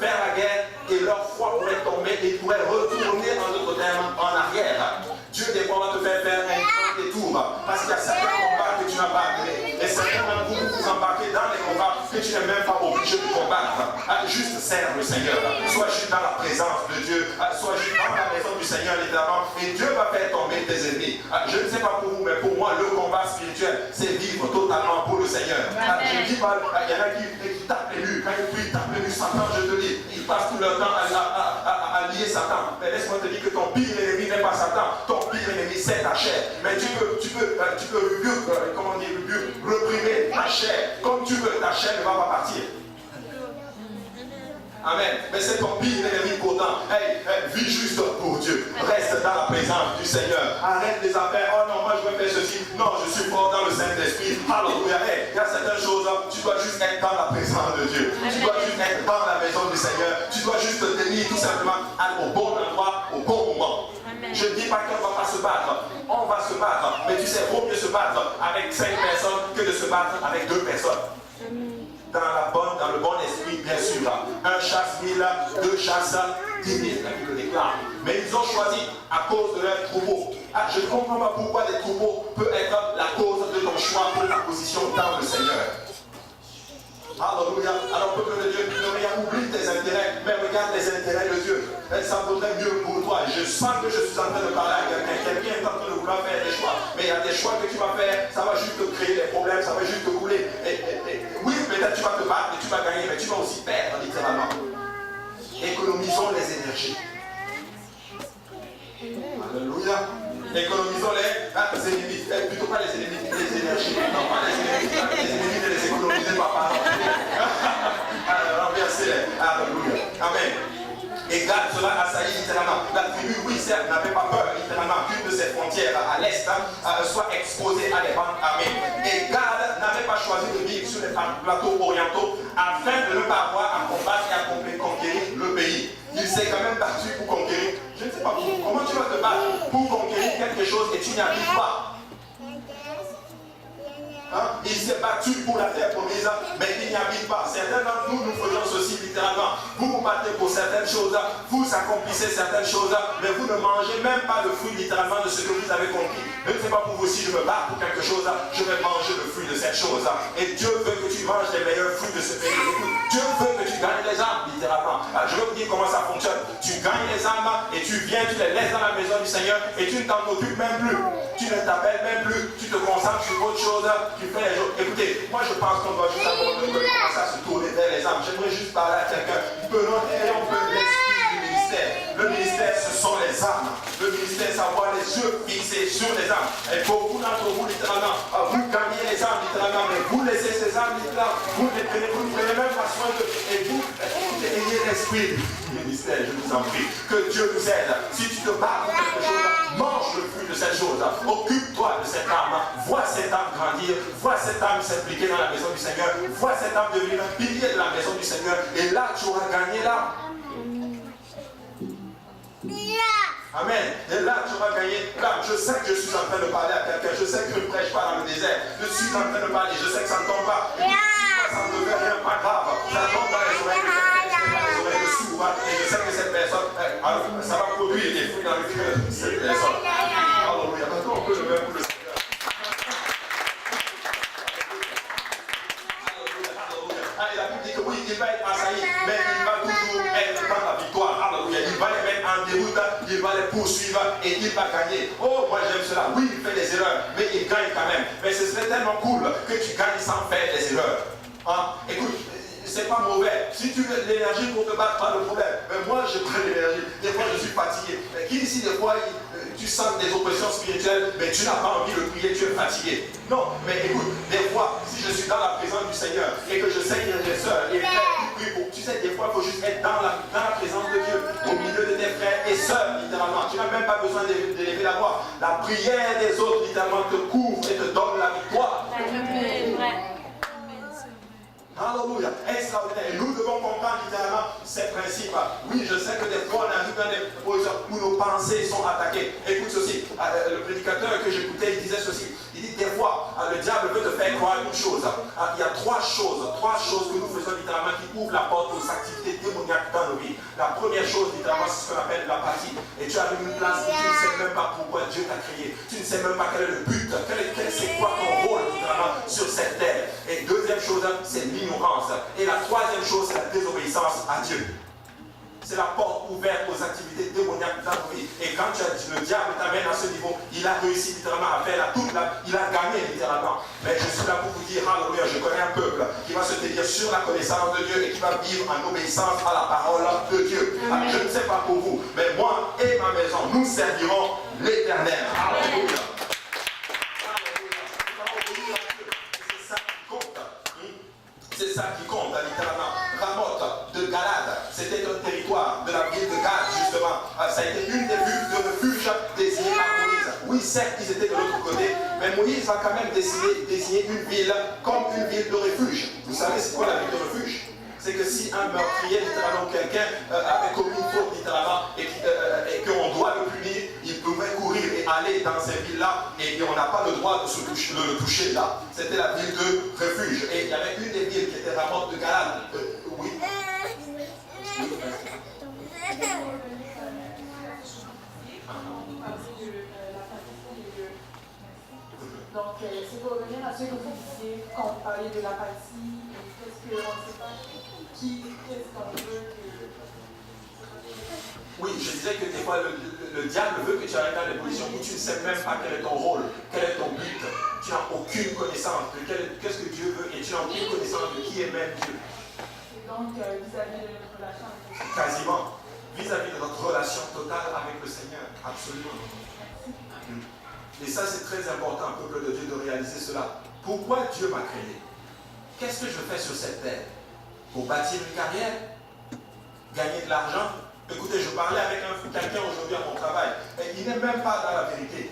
faire la guerre et leur foi pourrait tomber et ils pourraient retourner en d'autres termes en arrière. Dieu des fois va te faire faire un grand détour parce qu'il y a certains combats que tu n'as pas amenés et certains d'entre vous embarquez dans les combats que tu n'es même pas obligé de combattre. Juste serve le Seigneur, sois juste dans la présence de Dieu, sois juste dans la maison du Seigneur littéralement et Dieu va faire tomber tes ennemis. Je ne sais pas pour vous, mais pour moi le combat spirituel c'est vivre totalement pour le Seigneur. Je ne dis pas, il y en a qui tapent les murs, quand ils tapent les murs, Satan, je te dis, ils passent tout leur temps à lier Satan. Mais laisse-moi te dire que ton pire ennemi n'est pas Satan, ton pire ennemi c'est ta chair. Mais tu peux reprimer ta chair comme tu veux, ta chair ne va pas partir. Amen. Mais c'est ton pire ennemi pourtant. Hey, vis juste pour Dieu. Reste dans la présence du Seigneur. Arrête les affaires. Oh non, moi je veux faire ceci. Non, je suis fort dans le Saint-Esprit. Alléluia. Hey, il y a certaines choses, tu dois juste être dans la présence de Dieu. Tu dois juste être dans la maison du Seigneur. Tu dois juste te tenir tout simplement au bon endroit, au bon moment. Je ne dis pas qu'on ne va pas se battre. On va se battre. Mais tu sais, vaut mieux se battre avec 5 personnes que de se battre avec 2 personnes. Dans le bon esprit, bien sûr. 1 chasse 1000, 2 chasse 10 000, la Bible déclare. Mais ils ont choisi à cause de leur troupeau. Je ne comprends pas pourquoi les troupeaux peuvent être la cause de ton choix pour ta position dans le Seigneur. Alléluia. Alors, peuple de Dieu, ne rien oublie tes intérêts, mais regarde les intérêts de Dieu. Ça vaudrait mieux pour toi. Je sens que je suis en train de parler à quelqu'un. Quelqu'un est en train de vouloir faire des choix. Mais il y a des choix que tu vas faire, ça va juste te créer des problèmes, ça va juste te couler. Oui, peut-être tu vas te battre et tu vas gagner, mais tu vas aussi perdre littéralement. Économisons les énergies. Alléluia. Économisons les ennemis. Plutôt pas les ennemis, les énergies. Non, pas les ennemis. Les ennemis, ne les économisez pas. Alors, renversez-les. Alléluia. Amen. Et Gad cela assaillit littéralement. La tribu, oui, certes, n'avait pas peur littéralement qu'une de ses frontières à l'est soit exposée à des bandes armées. Et Gad n'avait pas choisi de vivre sur les plateaux orientaux afin de ne pas avoir à combattre et à conquérir le pays. Il s'est quand même battu pour conquérir. Je ne sais pas comment tu vas te battre pour conquérir quelque chose et tu n'y arrives pas. Il s'est battu pour la terre promise, mais il n'y arrive pas. Certains d'entre nous, nous faisons ceci littéralement. Vous vous battez pour certaines choses, vous accomplissez certaines choses, mais vous ne mangez même pas le fruit littéralement de ce que vous avez compris. Je ne sais pas pour vous, si je me bats pour quelque chose, je vais manger le fruit de cette chose. Et Dieu veut que tu manges les meilleurs fruits de ce pays. Dieu veut que tu gagnes les âmes, littéralement. Je vais vous dire comment ça fonctionne. Tu gagnes les âmes et tu viens, tu les laisses dans la maison du Seigneur et tu ne t'en occupes même plus. Tu ne t'appelles même plus, tu te concentres sur autre chose. Tu fais les choses. Écoutez, moi je pense qu'on doit juste commencer à se tourner vers les âmes. J'aimerais juste parler à quelqu'un. Prenons l'esprit du ministère. Le ministère, ce sont les âmes. Le ministère, c'est avoir les yeux fixés sur les âmes. Et beaucoup d'entre vous, littéralement, vous gagnez les âmes, littéralement, mais vous laissez ces âmes, littéralement, vous ne prenez même pas soin d'eux. Et vous, ayez l'esprit du ministère, je vous en prie. Que Dieu nous aide. Si tu te bats pour quelque chose, mange le fruit de cette chose. Occupe-toi de cette âme. Vois cette âme grandir. Vois cette âme s'impliquer dans la maison du Seigneur. Vois cette âme devenir un pilier de la maison du Seigneur. Et là, tu auras gagné l'âme. Amen. Et là, tu vas gagner l'âme. Je sais que je suis en train de parler à quelqu'un. Je sais que je ne prêche pas dans le désert. Je suis en train de parler. Je sais que ça ne tombe pas. Et ça ne devient rien, pas grave. Ça tombe dans les oreilles de quelqu'un, dans les oreilles de sourds. Et je sais que cette personne, ça va produire des fruits dans le cœur de cette personne. Alléluia. Maintenant, on peut le faire pour le Seigneur. Et la Bible dit que oui, il va être assailli, mais il va toujours être dans la victoire. Alléluia. Il va les mettre en déroute, il va les poursuivre et il va gagner. Oh, moi j'aime cela. Oui, il fait des erreurs, mais il gagne quand même. Mais ce serait tellement cool que tu gagnes sans faire des erreurs. Écoute, c'est pas mauvais. Si tu veux l'énergie pour te battre, pas de problème. Mais moi, je prends l'énergie. Des fois, je suis fatigué. Qui ici, des fois, tu sens des oppressions spirituelles, mais tu n'as pas envie de prier, tu es fatigué. Non, mais écoute, des fois, si je suis dans la présence du Seigneur et que je sais qu'il y a des soeurs et frères qui prient, tu sais, des fois, il faut juste être dans la présence de Dieu, au milieu de tes frères et sœurs, littéralement. Tu n'as même pas besoin d'élever la voix. La prière des autres, littéralement, te couvre et te donne la victoire. Alléluia, extraordinaire. Et nous devons comprendre littéralement ces principes. Oui, je sais que des fois on arrive dans des positions où nos pensées sont attaquées. Écoute ceci, le prédicateur que j'écoutais, il disait ceci. Il dit des fois, le diable veut te faire croire une chose. Il y a trois choses que nous faisons littéralement qui ouvrent la porte aux activités démoniaques dans nos vies. La première chose, littéralement, c'est ce qu'on appelle l'apathie. Et tu arrives à une place où tu ne sais même pas pourquoi Dieu t'a créé. Tu ne sais même pas quel est le but, c'est quoi ton rôle littéralement sur cette terre. Et deuxième chose, c'est l'ignorance. Et la troisième chose, c'est la désobéissance à Dieu. C'est la porte ouverte aux activités démoniaques dans nos vies. Et quand le diable t'amène à ce niveau, il a réussi littéralement à faire il a gagné littéralement. Mais je suis là pour vous dire, alléluia, je connais un peuple qui va se tenir sur la connaissance de Dieu et qui va vivre en obéissance à la parole de Dieu. Je ne sais pas pour vous, mais moi et ma maison, nous servirons l'Éternel. Alléluia. C'est ça qui compte, littéralement. Ramoth de Galade, c'était un territoire de la ville de Gad, justement. Ça a été une des villes de refuge désignées par Moïse. Oui, certes, ils étaient de l'autre côté, mais Moïse va quand même désigner une ville comme une ville de refuge. Vous savez, c'est quoi la ville de refuge? C'est que si un meurtrier, littéralement, quelqu'un avait commis une faute, littéralement, et qu'on doit le punir, il pouvait courir et aller dans ces villes-là, et on n'a pas le droit de le toucher là. C'était la ville de refuge. Et il y avait une des villes qui était Ramoth de Galade. Oui. Donc, c'est pour revenir à ce que vous disiez quand vous parliez de l'apathie, qu'est-ce qu'on ne sait pas qu'est-ce qu'on veut que... Oui, je disais que des fois, le diable veut que tu arrives dans des positions où tu ne sais même pas quel est ton rôle, quel est ton but. Tu n'as aucune connaissance de qu'est-ce que Dieu veut et tu n'as aucune connaissance de qui est même Dieu. Et donc, vis-à-vis de notre relation avec le Seigneur. Quasiment. Vis-à-vis de notre relation totale avec le Seigneur. Absolument. Et ça, c'est très important, peuple de Dieu, de réaliser cela. Pourquoi Dieu m'a créé? Qu'est-ce que je fais sur cette terre? Pour bâtir une carrière? Gagner de l'argent? Écoutez, je parlais avec quelqu'un aujourd'hui à mon travail. Et il n'est même pas dans la vérité.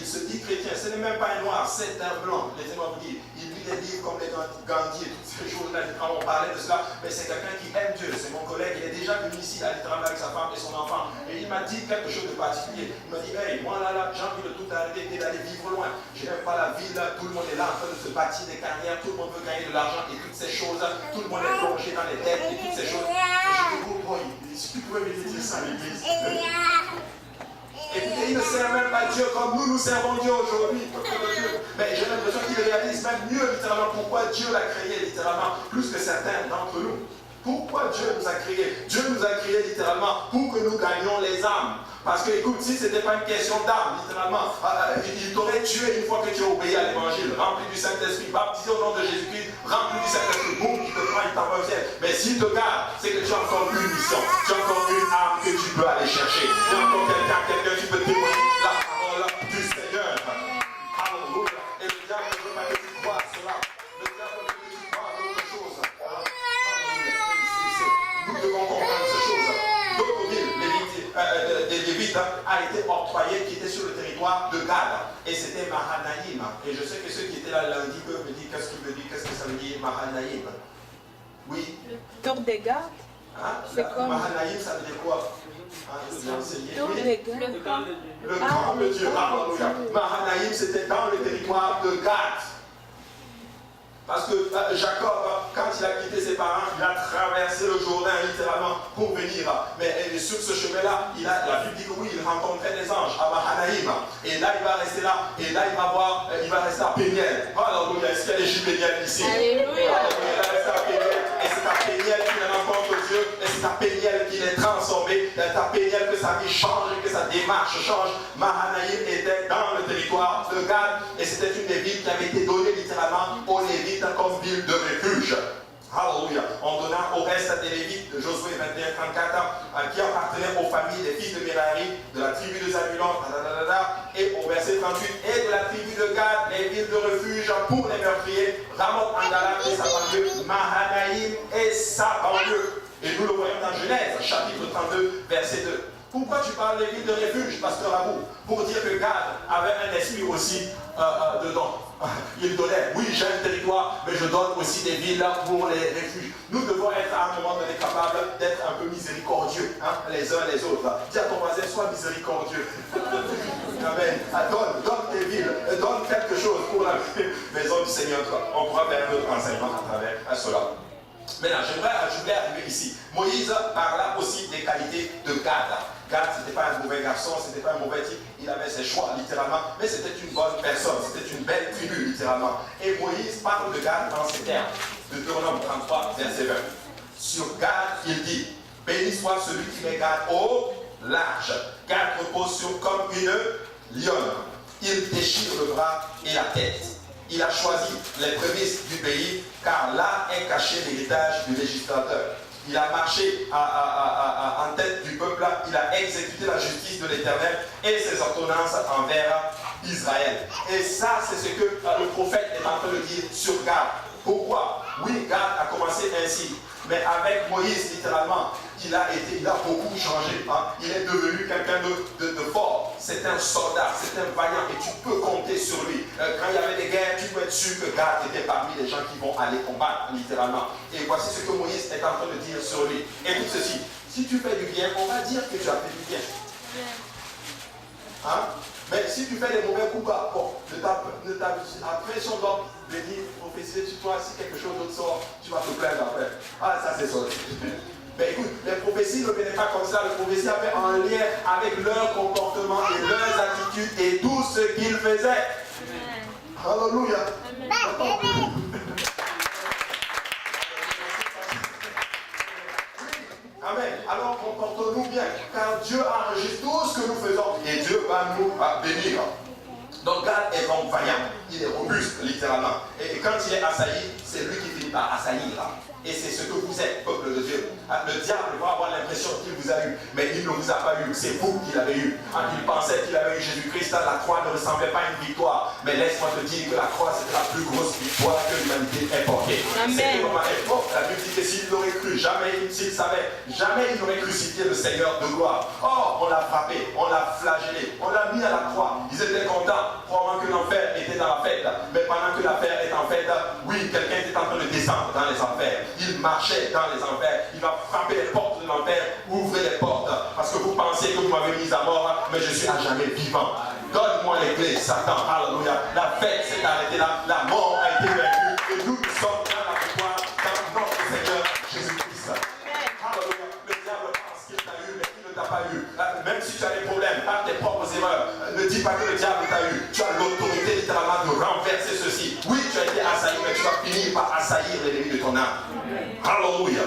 Il se dit chrétien. Ce n'est même pas un noir, c'est un blanc. Laissez-moi vous dire. Il lit des livres comme les Gandhi et toutes ces choses-là. On parlait de cela. Mais c'est quelqu'un qui aime Dieu. C'est mon collègue. Il est déjà venu ici, littéralement, avec sa femme et son enfant. Et il m'a dit quelque chose de particulier. Il m'a dit, hey, moi là, j'ai envie de tout arrêter et d'aller vivre loin. Je n'aime pas la ville. Tout le monde est là en train de se bâtir des carrières. Tout le monde veut gagner de l'argent et toutes ces choses. Tout le monde est plongé dans les dettes et toutes ces choses. Et je dis, oh boy, si tu pouvais me dire ça à l'église. Écoutez, il ne sert même pas Dieu comme nous servons Dieu aujourd'hui. Mais j'ai l'impression qu'il réalise même mieux littéralement pourquoi Dieu l'a créé littéralement, plus que certains d'entre nous. Pourquoi Dieu nous a créés? Dieu nous a créés littéralement pour que nous gagnions les âmes. Parce que, écoute, si ce n'était pas une question d'âme, littéralement, il t'aurait tué une fois que tu as obéi à l'évangile, rempli du Saint-Esprit, baptisé au nom de Jésus-Christ, rempli du Saint-Esprit, boum, qui te prend, il t'envoie au ciel. Mais s'il te garde, c'est que tu as encore une mission, tu as encore une âme que tu peux aller chercher. Tu as encore quelqu'un, tu peux témoigner la parole du Seigneur. Alléluia. Et le diable ne veut pas que tu crois cela. Le diable veut que tu crois à d'autres choses. Nous devons comprendre ces choses. D'autres villes, des Lévites, a été octroyé qui était sur le territoire de Gad. Et c'était Mahanaïm. Et je sais que ceux qui étaient là lundi peuvent me dire qu'est-ce qu'il veut dire, qu'est-ce que ça veut dire Mahanaïm. Oui. Tour des gardes. Hein? C'est comme... Mahanaïm, ça veut dire quoi? Tour des gardes. Le camp de Dieu. Alléluia. Mahanaïm, c'était dans le territoire de Gad. Parce que Jacob, quand il a quitté ses parents, il a traversé le Jourdain littéralement pour venir. Mais sur ce chemin-là, la Bible dit que oui, il rencontrait des anges à Mahanaïm. Et là, il va rester là. Et là, il va rester à Péniel. Alléluia. Est-ce qu'il y a des Jupéniels ici? Alléluia. Il va rester à Péniel. Et c'est à Péniel qu'il rencontre Dieu. Et c'est à Péniel qu'il est transformé. C'est à Péniel que sa vie change, que sa démarche change. Mahanaïm était dans le territoire de Gad. Et c'était une des villes qui avait été donnée littéralement aux Lévites comme ville de refuge. Alléluia. on donna au reste des Lévites de Josué 21-34 qui appartenaient aux familles des fils de Merari, de la tribu de Zabulon, et au verset 38, et de la tribu de Gad, les villes de refuge pour les meurtriers, Ramoth en Galade et sa banlieue, Mahanaïm et sa banlieue. Et nous le voyons dans Genèse, chapitre 32, verset 2. Pourquoi tu parles des villes de refuge, pasteur Abou? Pour dire que Gad avait un esprit aussi dedans. Il donnait, oui, j'ai un territoire, mais je donne aussi des villes pour les refuges. Nous devons être à un moment donné capables d'être un peu miséricordieux, hein, les uns les autres. Dis à ton voisin, sois miséricordieux. Amen. Donne tes villes, donne quelque chose pour la maison du Seigneur. On pourra faire un autre enseignement à travers cela. Maintenant, je voulais arriver ici. Moïse parla aussi des qualités de Gad. Gad, ce n'était pas un mauvais garçon, ce n'était pas un mauvais type. Il avait ses choix, littéralement. Mais c'était une bonne personne, c'était une belle tribu, littéralement. Et Moïse parle de Gad dans ces termes. Deutéronome 33, verset 20. Sur Gad, il dit, béni soit celui qui met Gad au large. Gad repose sur comme une lionne. Il déchire le bras et la tête. Il a choisi les prémices du pays, car là est caché l'héritage du législateur. Il a marché en tête du peuple, il a exécuté la justice de l'Éternel et ses ordonnances envers Israël. Et ça, c'est ce que le prophète est en train de dire sur Gad. Pourquoi? Oui, Gad a commencé ainsi. Mais avec Moïse, littéralement, il a beaucoup changé. Hein. Il est devenu quelqu'un de fort. C'est un soldat, c'est un vaillant et tu peux compter sur lui. Quand il y avait des guerres, tu peux être sûr que Gad était parmi les gens qui vont aller combattre, littéralement. Et voici ce que Moïse est en train de dire sur lui. Écoute ceci, si tu fais du bien, on va dire que tu as fait du bien. Hein? Mais si tu fais des mauvais coups, bon, après si on doit venir prophétiser sur toi, si quelque chose d'autre sort, tu vas te plaindre après. Ah, ça c'est sorti. Mais écoute, les prophéties ne venaient pas comme ça. Les prophéties avaient un lien avec leur comportement et leurs attitudes et tout ce qu'ils faisaient. Alléluia. Amen. Alors comportons-nous bien, car Dieu enregistre tout ce que nous faisons et Dieu va nous bénir. Donc Gad est donc vaillant, il est robuste littéralement. Et quand il est assailli, c'est lui qui finit par assaillir. Et c'est ce que vous êtes, peuple de Dieu. Le diable va avoir l'impression qu'il vous a eu, mais il ne vous a pas eu, c'est vous qui l'avez eu. Il pensait qu'il avait eu Jésus-Christ, la croix ne ressemblait pas à une victoire. Mais laisse-moi te dire que la croix, c'était la plus grosse victoire que l'humanité ait portée. Amen. La Bible dit que s'il l'aurait cru, jamais, s'il savait, jamais il n'aurait crucifié le Seigneur de gloire. Or, on l'a frappé, on l'a flagellé, on l'a mis à la croix. Ils étaient contents, probablement que l'enfer était dans la fête. Mais pendant que l'affaire est en fête, oui, quelqu'un était en train de descendre dans les enfers. Il marchait dans les enfers. Il va frapper les portes de l'enfer. Ouvrez les portes. Parce que vous pensez que vous m'avez mis à mort, mais je suis à jamais vivant. Donne-moi les clés, Satan. Alléluia. La fête s'est arrêtée là. La mort a été vaincue. Et nous sommes dans la victoire dans notre Seigneur Jésus-Christ. Alléluia. Le diable pense qu'il t'a eu, mais il ne t'a pas eu. Même si tu as des problèmes par tes propres erreurs, ne dis pas que le diable t'a eu. Tu as l'autorité littéralement de renverser ceci. Oui, tu as été assailli, mais tu vas finir par assaillir l'ennemi de ton âme. Alléluia.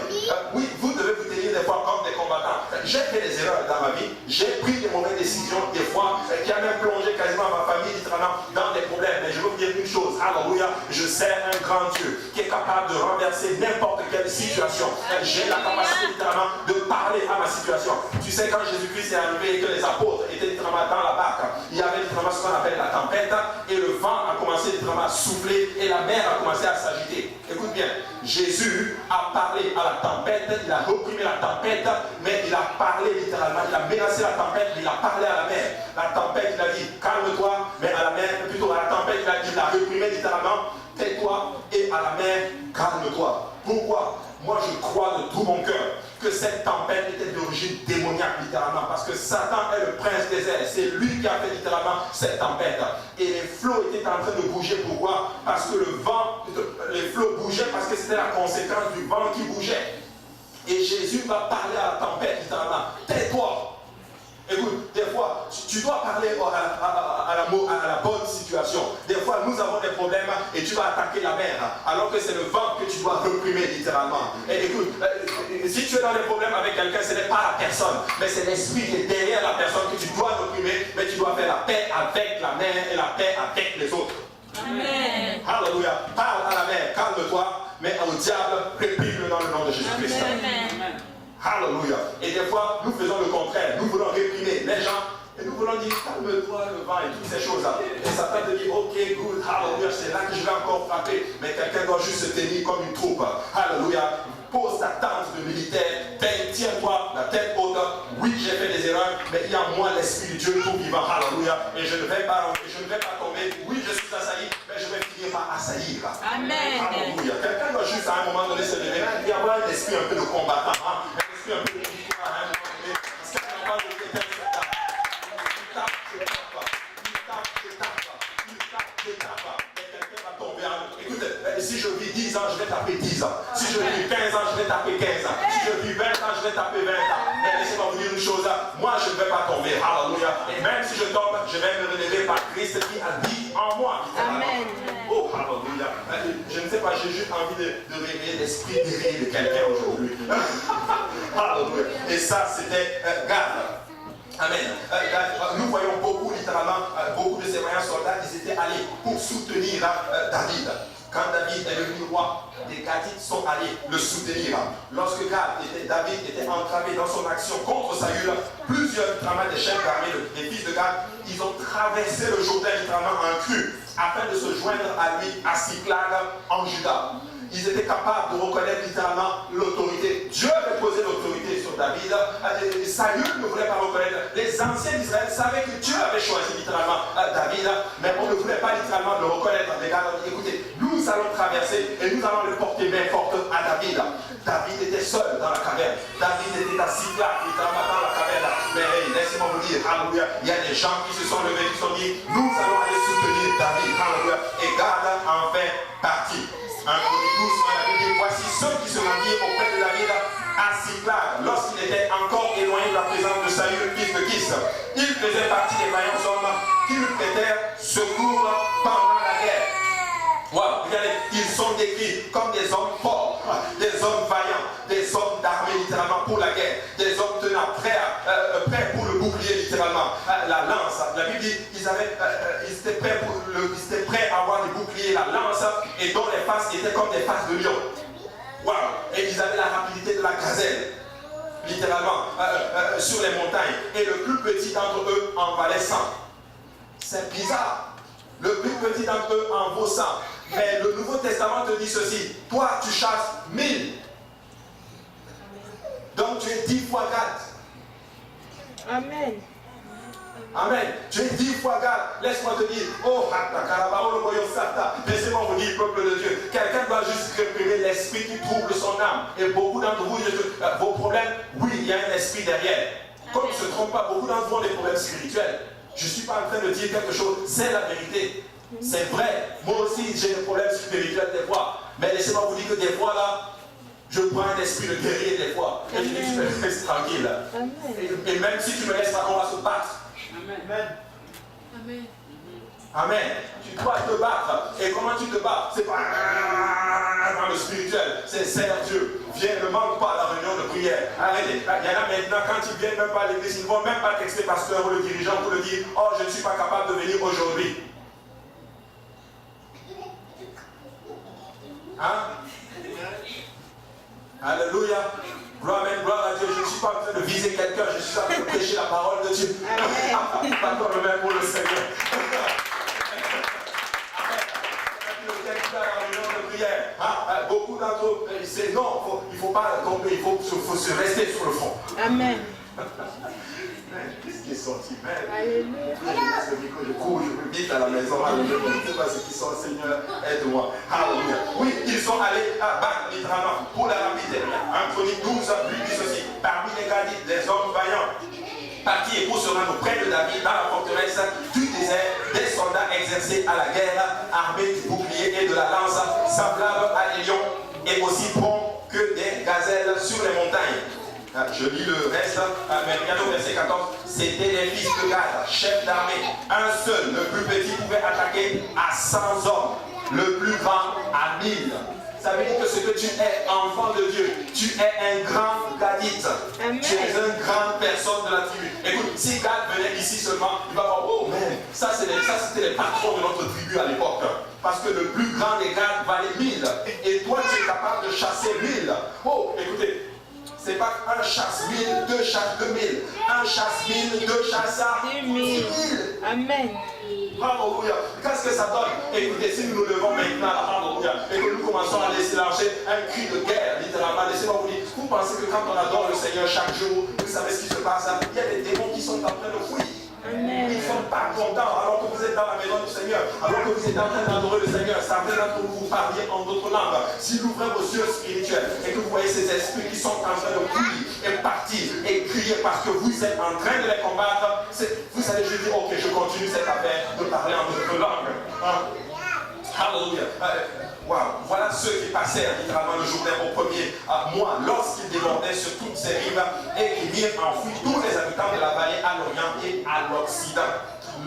Oui, vous devez vous tenir des fois comme des combattants. J'ai fait des erreurs dans ma vie. J'ai pris des mauvaises décisions, des fois, qui a même plongé quasiment ma famille littéralement dans des problèmes. Mais je veux vous dire une chose. Alléluia. Je sers un grand Dieu qui est capable de renverser n'importe quelle situation. J'ai la capacité littéralement de parler à ma situation. Tu sais, quand Jésus-Christ est arrivé et que les apôtres étaient littéralement dans la barque, il y avait littéralement ce qu'on appelle la tempête et le vent a commencé littéralement à souffler et la mer a commencé à s'agiter. Écoute bien, Jésus a parlé à la tempête, il a reprimé la tempête, mais il a parlé littéralement, il a menacé la tempête, mais il a parlé à la mer. La tempête, il a dit calme-toi, mais à la mer, plutôt à la tempête, il a reprimé littéralement, tais-toi, et à la mer, calme-toi. Pourquoi? Moi je crois de tout mon cœur que cette tempête était d'origine démoniaque littéralement, parce que Satan est le prince des airs, c'est lui qui a fait littéralement cette tempête. Et les flots étaient en train de bouger, pourquoi? Parce que le vent, les flots bougeaient parce que c'était la conséquence du vent qui bougeait. Et Jésus va parler à la tempête littéralement, tais-toi. Écoute, des fois, tu dois parler à la bonne situation. Des fois, nous avons des problèmes et tu vas attaquer la mer, alors que c'est le vent que tu dois reprimer littéralement. Et écoute, si tu es dans des problèmes avec quelqu'un, ce n'est pas la personne, mais c'est l'esprit qui est derrière la personne que tu dois reprimer, mais tu dois faire la paix avec la mer et la paix avec les autres. Amen. Alléluia. Parle à la mer, calme-toi, mais au diable, réprime-le dans le nom de Alléluia. Et des fois, nous faisons le contraire. Nous voulons réprimer les gens. Et nous voulons dire, calme-toi, le vent et toutes ces choses-là. Et Satan te dit, ok, good, hallelujah, c'est là que je vais encore frapper. Mais quelqu'un doit juste se tenir comme une troupe. Alléluia. Pose ta tente de militaire. Tiens-toi la tête haute. Oui, j'ai fait des erreurs, mais il y a en moi l'Esprit de Dieu tout vivant. Alléluia. Et je ne vais pas tomber. Oui, je suis assailli, mais je vais finir par assaillir. Amen. Alléluia. Quelqu'un doit juste à un moment donné se lever et avoir un esprit un peu de combattant. Un esprit un peu de victoire à un moment donné. Parce qu'il n'y a pas de si je vis 10 ans, je vais taper 10 ans. Si je vis 15 ans, je vais taper 15 ans. Si je vis 20 ans, je vais taper 20 ans. Mais laissez-moi vous dire une chose, moi je ne vais pas tomber. Alléluia. Et même si je tombe, je vais me relever par Christ qui habite en moi. Amen. Oh, alléluia. Je ne sais pas, j'ai juste envie de réveiller l'esprit guerrier de quelqu'un aujourd'hui. Alléluia. Et ça, c'était Gad. Amen. Nous voyons beaucoup, littéralement, beaucoup de ces voyants soldats, ils étaient allés pour soutenir David. Quand David est devenu roi, les Gadites sont allés le soutenir. Lorsque David était entravé dans son action contre Saül, plusieurs des chefs d'armée, les fils de Gad, ils ont traversé le Jourdain littéralement en crue afin de se joindre à lui à Siklag en Juda. Ils étaient capables de reconnaître littéralement l'autorité. Dieu avait posé l'autorité sur David. Saül ne voulait pas reconnaître. Les anciens d'Israël savaient que Dieu avait choisi littéralement David, mais on ne voulait pas littéralement le reconnaître. Les gars ont dit, écoutez, nous allons traverser et nous allons le porter main forte à David. David était seul dans la caverne. David était à Siklag, littéralement dans la caverne. Mais hey, laissez-moi vous dire, alléluia, il y a des gens qui se sont levés, qui se sont dit, nous allons aller soutenir David. Alléluia. Et Gad en fait partie. Un Chronique 12, on a dit, voici ceux qui se rendirent auprès de David à Siklag, lorsqu'il était encore éloigné de la présence de Saül, fils de Kis. Ils faisaient partie des vaillants hommes qui lui prêtèrent secours pendant la guerre. Wow, regardez, ils sont décrits comme des hommes forts, des hommes vaillants, des hommes d'armée littéralement pour la guerre, des hommes tenants, prêts pour le bouclier littéralement, la lance. La Bible dit qu'ils étaient prêts à avoir des boucliers, la lance, et dont les faces étaient comme des faces de lion. Wow. Et ils avaient la rapidité de la gazelle, littéralement, sur les montagnes. Et le plus petit d'entre eux en valait 100. C'est bizarre. Le plus petit d'entre eux en vaut 100. Mais le Nouveau Testament te dit ceci. Toi, tu chasses 1000. Donc tu es 10 fois Gad. Amen. Amen. Tu es 10 fois Gad. Laisse-moi te dire. Oh, laissez-moi vous dire, peuple de Dieu. Quelqu'un doit juste réprimer l'esprit qui trouble son âme. Et beaucoup d'entre vous, vos problèmes, oui, il y a un esprit derrière. Comme ne se trompe pas, beaucoup d'entre vous ont des problèmes spirituels. Je ne suis pas en train de dire quelque chose, c'est la vérité. C'est vrai. Moi aussi, j'ai des problèmes spirituels des fois. Mais laissez-moi vous dire que des fois, là, je prends un esprit de guerrier des fois. Et je dis, tu me laisses tranquille. Et même si tu me laisses pas, on va se battre. Amen. Amen. Amen. Tu dois te battre. Et comment tu te bats? C'est pas dans le spirituel. C'est Seigneur Dieu. Viens, ne manque pas à la réunion de prière. Arrêtez. Il y en a maintenant, quand ils viennent même pas à l'église, ils ne vont même pas texter pasteur ou le dirigeant pour le dire, oh, je ne suis pas capable de venir aujourd'hui. Hein? Alléluia. Gloire à Dieu. Je ne suis pas en train de viser quelqu'un. Je suis en train de prêcher la parole de Dieu. Pas comme le même pour le Seigneur. Beaucoup d'entre eux, c'est non, il ne faut pas tomber, il faut se rester sur le front. Amen. Qu'est-ce qui est sorti? Je cours, je me vite à la maison. Je ne sais pas ce qui sort, Seigneur, aide-moi. Alléluia. Oui, ils sont allés à battre littéralement pour la rapidité. En Chronique 12, lui dit ceci. Parmi les Gadites, des hommes vaillants, partis et pour se rendre auprès de David dans la forteresse du désert, des soldats exercés à la guerre, armés du bouclier et de la lance, semblables à des lions et aussi prompts que des gazelles sur les montagnes. Je lis le reste, mais regardez au verset 14. C'était les fils de Gad, chefs d'armée. Un seul, le plus petit, pouvait attaquer à 100 hommes, le plus grand à 1000. Ça veut dire que ce que tu es, enfant de Dieu, tu es un grand Gadite. Amen. Tu es une grande personne de la tribu. Écoute, si Gad venait ici seulement, il va voir, oh man, ça c'était les patrons de notre tribu à l'époque. Parce que le plus grand des Gad valait 1000. Et toi, tu es capable de chasser 1000. Oh, écoutez, c'est pas un un chasse 1000, deux chasse 2000, un chasse 1000, deux chasse à 10 000. Amen. Alléluia. Qu'est-ce que ça donne? Écoutez, si nous nous levons maintenant, alléluia, et que nous commençons à laisser lancer un cri de guerre, littéralement, laissez-moi vous dire, vous pensez que quand on adore le Seigneur chaque jour, vous savez ce qui se passe? Il y a des démons qui sont en train de fuir. Amen. Ils ne sont pas contents alors que vous êtes dans la maison du Seigneur, alors que vous êtes en train d'adorer le Seigneur. Certains d'entre vous parliez en d'autres langues. Si vous ouvrez vos yeux spirituels et que vous voyez ces esprits qui sont en train de fuir et partir et crier parce que vous êtes en train de les combattre, vous allez juste dire, ok, je continue cette affaire de parler en d'autres langues. Hein? Alléluia. Wow. Voilà ceux qui passèrent littéralement le Jourdain au premier mois lorsqu'ils débordaient sur toutes ces rives et qui mirent en fuite tous les habitants de la vallée à l'orient et à l'occident.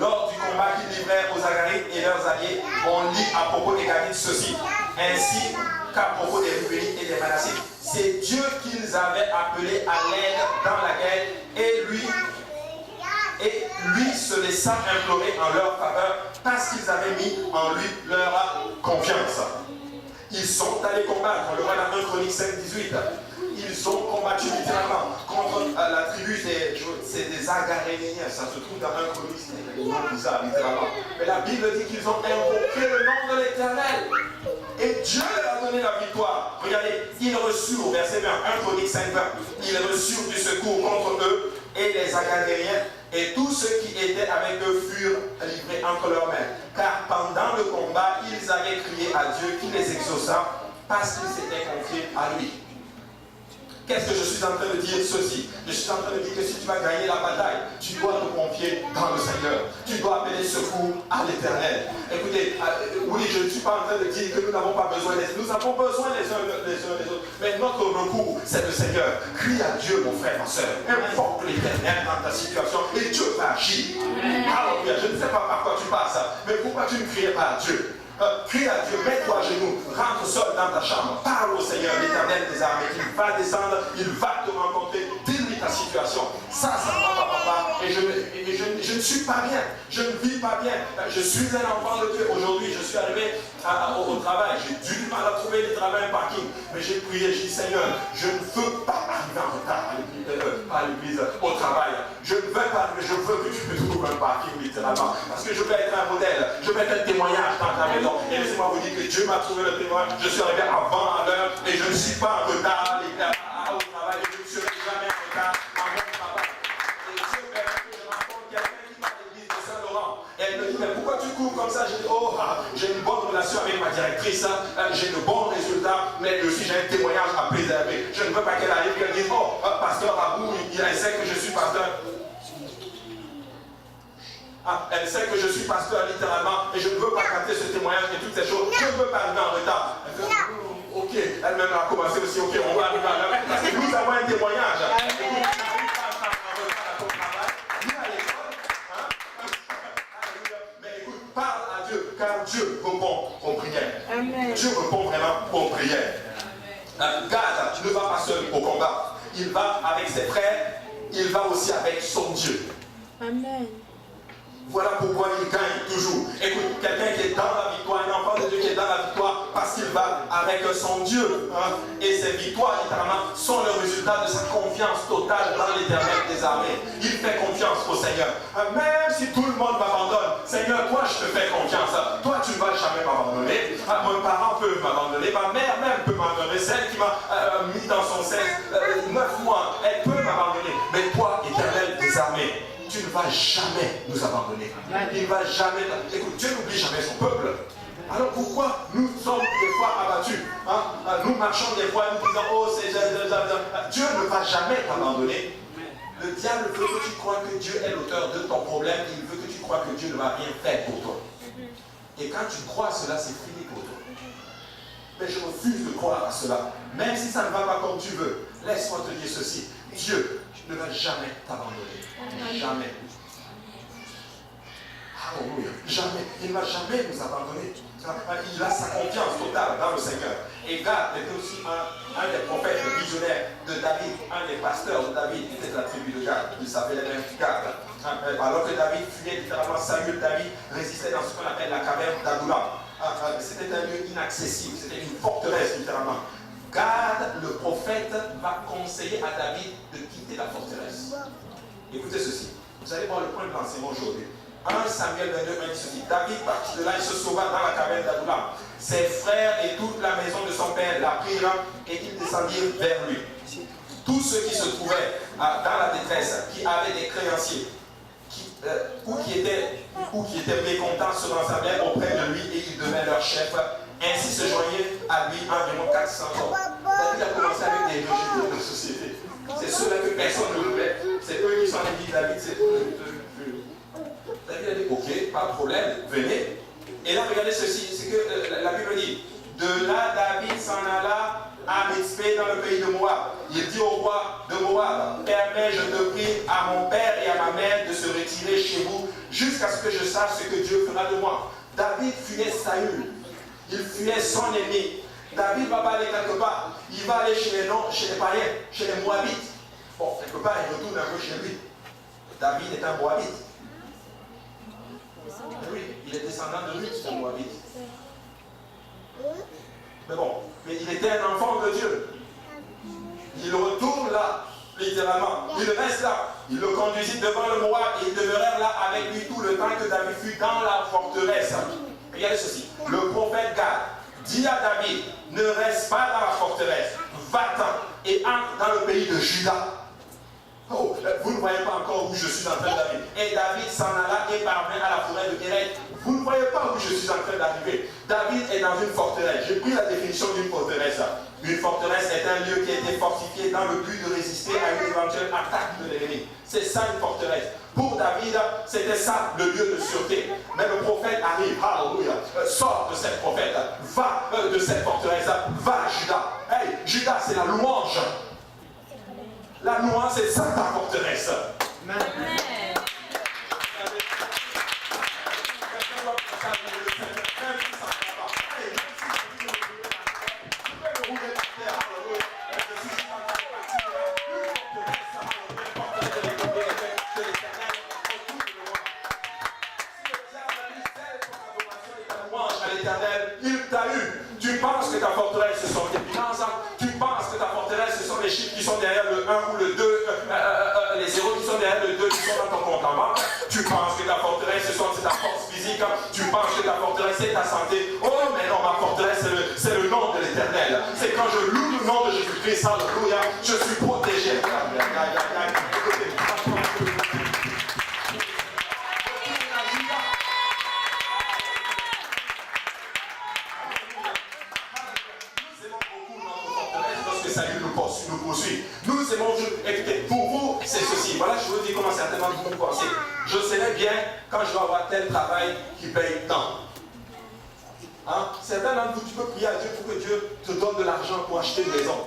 Lors du combat qu'ils livrèrent aux Agarites et leurs alliés, on lit à propos des Gadites ceci, ainsi qu'à propos des Rubénites et des Manassites. C'est Dieu qu'ils avaient appelé à l'aide dans la guerre et lui se laissa implorer en leur faveur parce qu'ils avaient mis en lui leur confiance. Ils sont allés combattre, on le voit dans 1 Chronique 5, 18. Ils ont combattu littéralement contre la tribu des Agaréniens. Ça se trouve dans 1 Chronique 5, c'est un nom bizarre littéralement. Mais la Bible dit qu'ils ont invoqué le nom de l'Éternel. Et Dieu leur a donné la victoire. Regardez, ils reçurent, verset 20, 1 Chronique 5, 20, ils reçurent du secours contre eux et les Agadériens, et tous ceux qui étaient avec eux furent livrés entre leurs mains. Car pendant le combat, ils avaient crié à Dieu qui les exauça parce qu'ils s'étaient confiés à lui. Qu'est-ce que je suis en train de dire? Ceci. Je suis en train de dire que si tu vas gagner la bataille, tu dois te confier dans le Seigneur. Tu dois appeler secours à l'Éternel. Écoutez, oui, je ne suis pas en train de dire que nous n'avons pas besoin des... Nous avons besoin les uns des autres. Mais notre recours, c'est le Seigneur. Crie à Dieu, mon frère, ma soeur. Invoque l'Éternel dans ta situation et Dieu va agir. Alléluia. Je ne sais pas par quoi tu passes, mais pourquoi tu ne cries pas à Dieu? Crie à Dieu, mets-toi à genoux, rentre seul dans ta chambre, parle au Seigneur, l'Éternel des armées, il va descendre, il va te rencontrer, dis-lui ta situation. Ça va pas, papa, et je ne suis pas bien, je ne vis pas bien, je suis un enfant de Dieu. Aujourd'hui, je suis arrivé au travail, j'ai du mal à trouver du travail, un parking, mais j'ai prié, j'ai dit, Seigneur, je ne veux pas arriver en retard à l'église, au travail. Je ne veux pas, mais je veux que tu me trouves un parking, littéralement, parce que je veux être un modèle, je veux être un témoignage dans ta maison. Et laissez-moi vous dire que Dieu m'a trouvé le témoin. Je suis arrivé avant à l'heure et je ne suis pas en retard au travail. Je ne serai jamais en retard à mon travail. Et Dieu permet que je rencontre quelqu'un qui va à l'église de Saint-Laurent. Et elle me dit, mais pourquoi tu cours comme ça? Je dis, oh, j'ai une bonne relation avec ma directrice, j'ai de bons résultats, mais aussi j'ai un témoignage à préserver. Je ne veux pas qu'elle arrive et qu'elle dise, oh, pasteur Abou, il sait que je suis pasteur. Elle sait que je suis pasteur littéralement et je ne veux pas capter ce témoignage et toutes ces choses. Je ne veux pas arriver en retard. Elle fait, ok, elle-même a commencé aussi, ok, on va arriver en retard. Parce que nous avons un témoignage. Et vous n'arrivez pas en retard à ton travail, ni à l'école. Mais écoute, parle à Dieu, car Dieu répond aux prières. Amen. Dieu répond vraiment aux prières. Gad ne va pas seul au combat. Il va avec ses frères, il va aussi avec son Dieu. Amen. Voilà pourquoi il gagne toujours. Écoute, quelqu'un qui est dans la victoire, un enfant de Dieu qui est dans la victoire parce qu'il va avec son Dieu. Hein? Et ces victoires, littéralement, sont le résultat de sa confiance totale dans l'Éternel des armées. Il fait confiance au Seigneur. Même si tout le monde m'abandonne, Seigneur, toi, je te fais confiance. Toi, tu ne vas jamais m'abandonner. Mes parents peuvent m'abandonner. Ma mère même peut m'abandonner. Celle qui m'a mis dans son sein 9 mois, elle peut m'abandonner. Mais toi, Éternel des armées, tu ne vas jamais nous abandonner. Il ne va jamais... Écoute, Dieu n'oublie jamais son peuple. Alors pourquoi nous sommes des fois abattus, hein? Nous marchons des fois nous disant, oh c'est... Dieu ne va jamais t'abandonner. Le diable veut que tu crois que Dieu est l'auteur de ton problème. Il veut que tu crois que Dieu ne va rien faire pour toi. Et quand tu crois à cela, c'est fini pour toi. Mais je refuse de croire à cela. Même si ça ne va pas comme tu veux, laisse-moi te dire ceci. Dieu ne va jamais t'abandonner. Jamais. Alléluia. Jamais. Il ne va jamais nous abandonner. Il a sa confiance totale dans le Seigneur. Et Gad était aussi un des prophètes visionnaires de David, un des pasteurs de David, qui était de la tribu de Gad. Il s'appelait même Gad. Alors que David fuyait littéralement, Saül, David résistait dans ce qu'on appelle la caverne d'Adullam. C'était un lieu inaccessible, c'était une forteresse littéralement. Gad, le prophète, va combattre conseillé à David de quitter la forteresse. Écoutez ceci. Vous allez voir le point de l'enseignement aujourd'hui. 1 Samuel 22, 1 dit ceci. David partit de là et se sauva dans la caverne d'Adullam. Ses frères et toute la maison de son père la prirent et ils descendirent vers lui. Tous ceux qui se trouvaient dans la détresse, qui avaient des créanciers, ou qui étaient mécontents se rassemblèrent auprès de lui et il devenait leur chef. Ainsi se joignaient à lui environ 400 hommes. David a commencé avec des rejetons de la société. C'est ceux-là que personne ne voulait. C'est eux qui sont ennemis de David. C'est eux. David a dit, ok, pas de problème, venez. Et là, regardez ceci, c'est que la Bible dit, de là, David s'en alla à Mitzpé dans le pays de Moab. Il dit au roi de Moab, permets, je te prie, à mon père et à ma mère de se retirer chez vous jusqu'à ce que je sache ce que Dieu fera de moi. David fuyait Saül. Il fuyait son ennemi. David ne va pas aller quelque part. Il va aller chez les païens, chez les Moabites. Bon, quelque part, il retourne un peu chez lui. David est un Moabite. Oui, il est descendant de Ruth, un Moabite. Mais bon, mais il était un enfant de Dieu. Il retourne là, littéralement. Il reste là. Il le conduisit devant le Moab et ils demeurèrent là avec lui tout le temps que David fut dans la forteresse. Regardez ceci. Le prophète Gad dit à David, ne reste pas dans la forteresse, va-t'en et entre dans le pays de Juda. Oh, vous ne voyez pas encore où je suis en train d'arriver. Et David s'en alla et parvint à la forêt de Kéret. Vous ne voyez pas où je suis en train d'arriver. David est dans une forteresse. J'ai pris la définition d'une forteresse. Une forteresse est un lieu qui a été fortifié dans le but de résister à une éventuelle attaque de l'ennemi. C'est ça une forteresse. Pour David, c'était ça le lieu de sûreté. Mais le prophète arrive, alléluia, sort de cette prophète, va de cette forteresse, va à Juda. Hey, Juda, c'est la louange. La louange, c'est ça ta forteresse. Amen. Il t'a eu. Tu penses que ta forteresse, ce sont tes finances. Tu penses que ta forteresse, ce sont les chiffres qui sont derrière le 1 ou le 2, les zéros qui sont derrière le 2 qui sont dans ton compte en banque. Tu penses que ta forteresse, c'est ta force physique. Tu penses que ta forteresse, c'est ta santé. Oh, mais non, ma forteresse, c'est le nom de l'Éternel. C'est quand je loue le nom de Jésus-Christ, alléluia, je suis protégé. Nous poursuit. Nous aimons, écoutez, pour vous, c'est ceci. Voilà, je vous dis comment certainement vous pensez. Je sais bien quand je vais avoir tel travail qui paye tant. Hein? Certains d'entre vous, tu peux prier à Dieu pour que Dieu te donne de l'argent pour acheter une maison.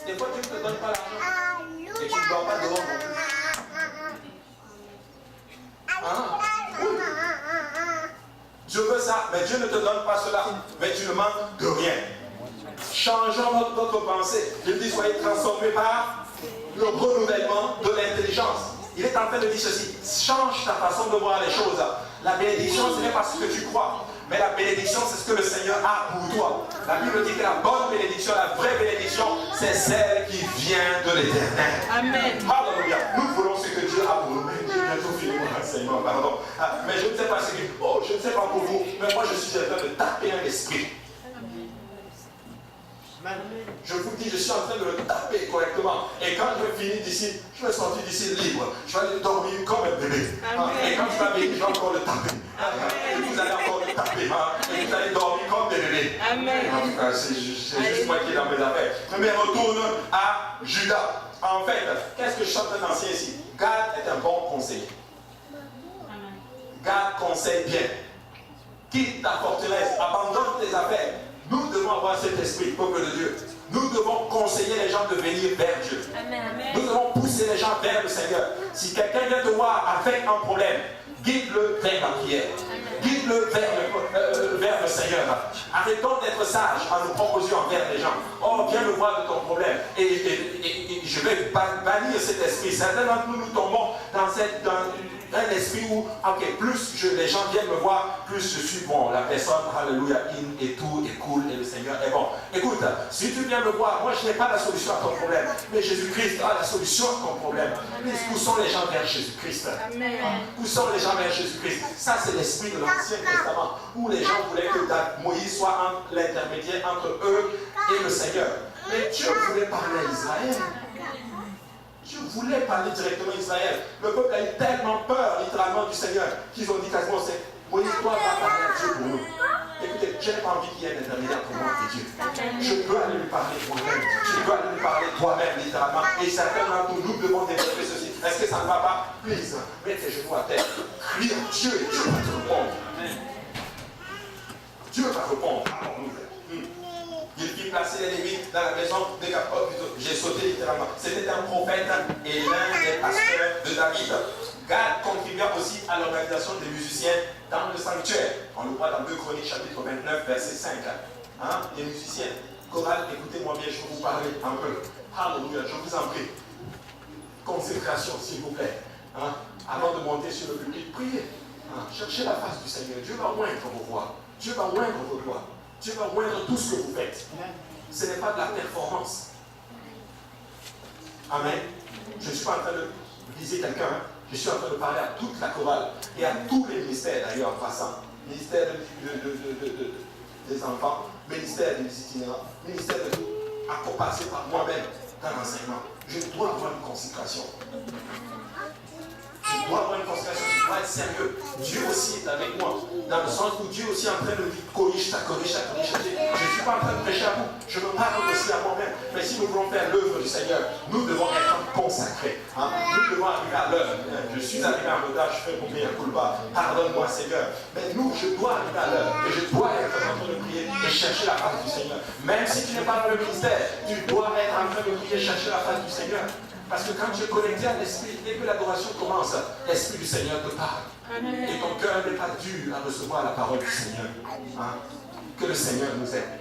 Des fois, Dieu ne te donne pas l'argent. Et tu ne dois pas dehors non plus. Hein? Oui. Je veux ça, mais Dieu ne te donne pas cela. Mais tu ne manques de rien. Changeons notre pensée. Je dis, soyez transformés par le renouvellement de l'intelligence. Il est en train de dire ceci. Change ta façon de voir les choses. La bénédiction, ce n'est pas ce que tu crois. Mais la bénédiction, c'est ce que le Seigneur a pour toi. La Bible dit que la bonne bénédiction, la vraie bénédiction, c'est celle qui vient de l'Éternel. Amen. Alléluia. Nous voulons ce que Dieu a pour nous. J'ai bientôt fini mon enseignement, pardon. Mais je ne sais pas ce que... Oh, je ne sais pas pour vous, mais moi je suis en train de taper un esprit. Je vous dis, je suis en train de le taper correctement. Et quand je vais finir d'ici, je vais sortir d'ici libre. Je vais aller dormir comme un bébé. Et quand je vais venir, je vais encore le taper. Et vous allez encore le taper. Et vous allez dormir comme des bébés. Amen. C'est juste moi qui est dans mes affaires. Mais retourne à Juda. En fait, qu'est-ce que je suis en train d'enseigner ici? Gad est un bon conseiller. Gad conseille bien. Quitte ta forteresse, abandonne tes affaires. Nous devons avoir cet esprit, peuple de Dieu. Nous devons conseiller les gens de venir vers Dieu. Amen. Nous devons pousser les gens vers le Seigneur. Si quelqu'un vient te voir avec un problème, guide-le vers la prière. Guide-le vers le Seigneur. Arrêtons d'être sages en nous proposant vers les gens. Oh, viens me voir de ton problème. Et je vais bannir cet esprit. Certains d'entre nous tombons dans Un esprit où, ok, plus les gens viennent me voir, plus je suis bon. La personne, alléluia, in et tout est cool et le Seigneur est bon. Écoute, si tu viens me voir, moi je n'ai pas la solution à ton problème, mais Jésus-Christ a la solution à ton problème. Où sont les gens vers Jésus-Christ? Où sont les gens vers Jésus-Christ? Ça, c'est l'esprit de l'Ancien Testament, où les gens voulaient que Moïse soit l'intermédiaire entre eux et le Seigneur. Mais Dieu voulait parler à Israël. Dieu voulait parler directement à Israël. Le peuple a eu tellement peur, littéralement, du Seigneur, qu'ils ont dit quasiment, c'est Moïse, toi, va parler à Dieu pour nous. Écoutez, je n'ai pas envie qu'il y ait un intermédiaire pour moi et Dieu. Je peux aller lui parler moi-même. Je peux aller lui parler toi-même, littéralement. Et certainement, nous devons développer ceci. Est-ce que ça ne va pas? Please, mets tes genoux à terre. Crie à Dieu et Dieu va te répondre. Dieu va répondre. Il fit placer les Lévites dans la maison de Jacob. J'ai sauté littéralement. C'était un prophète et l'un des pasteurs de David. Gad contribua aussi à l'organisation des musiciens dans le sanctuaire. On le voit dans 2 Chroniques chapitre 29 verset 5. Hein? Les musiciens. Chorale, écoutez-moi bien, je vais vous parler un peu. Alléluia, je vous en prie. Consécration, s'il vous plaît. Hein? Avant de monter sur le public, priez. Hein? Cherchez la face du Seigneur. Dieu va oindre vos voix. Dieu va oindre vos doigts. Dieu va oindre tout ce que vous faites. Ce n'est pas de la performance. Amen. Je ne suis pas en train de viser quelqu'un. Hein? Je suis en train de parler à toute la chorale et à tous les ministères d'ailleurs en passant. Ministère des enfants, ministère des itinérants, ministère de tout. À passer par moi-même dans l'enseignement. Je dois avoir une consécration. Je dois avoir une consécration, je dois être sérieux. Dieu aussi est avec moi, dans le sens où Dieu aussi est en train de me dire corrige. Je ne suis pas en train de prêcher à vous, je me parle aussi à moi-même. Mais si nous voulons faire l'œuvre du Seigneur, nous devons être consacrés. Hein? Nous devons arriver à l'œuvre. Je suis arrivé en retard, je fais mon meilleur culpa. Pardonne-moi, Seigneur. Mais nous, je dois arriver à l'œuvre. Et je dois être en train de prier et chercher la face du Seigneur. Même si tu n'es pas dans le ministère, tu dois être en train de prier et chercher la face du Seigneur. Parce que quand tu es connecté à l'Esprit, dès que l'adoration commence, l'Esprit du Seigneur te parle. Et ton cœur n'est pas dur à recevoir la parole du Seigneur. Hein? Que le Seigneur nous aide.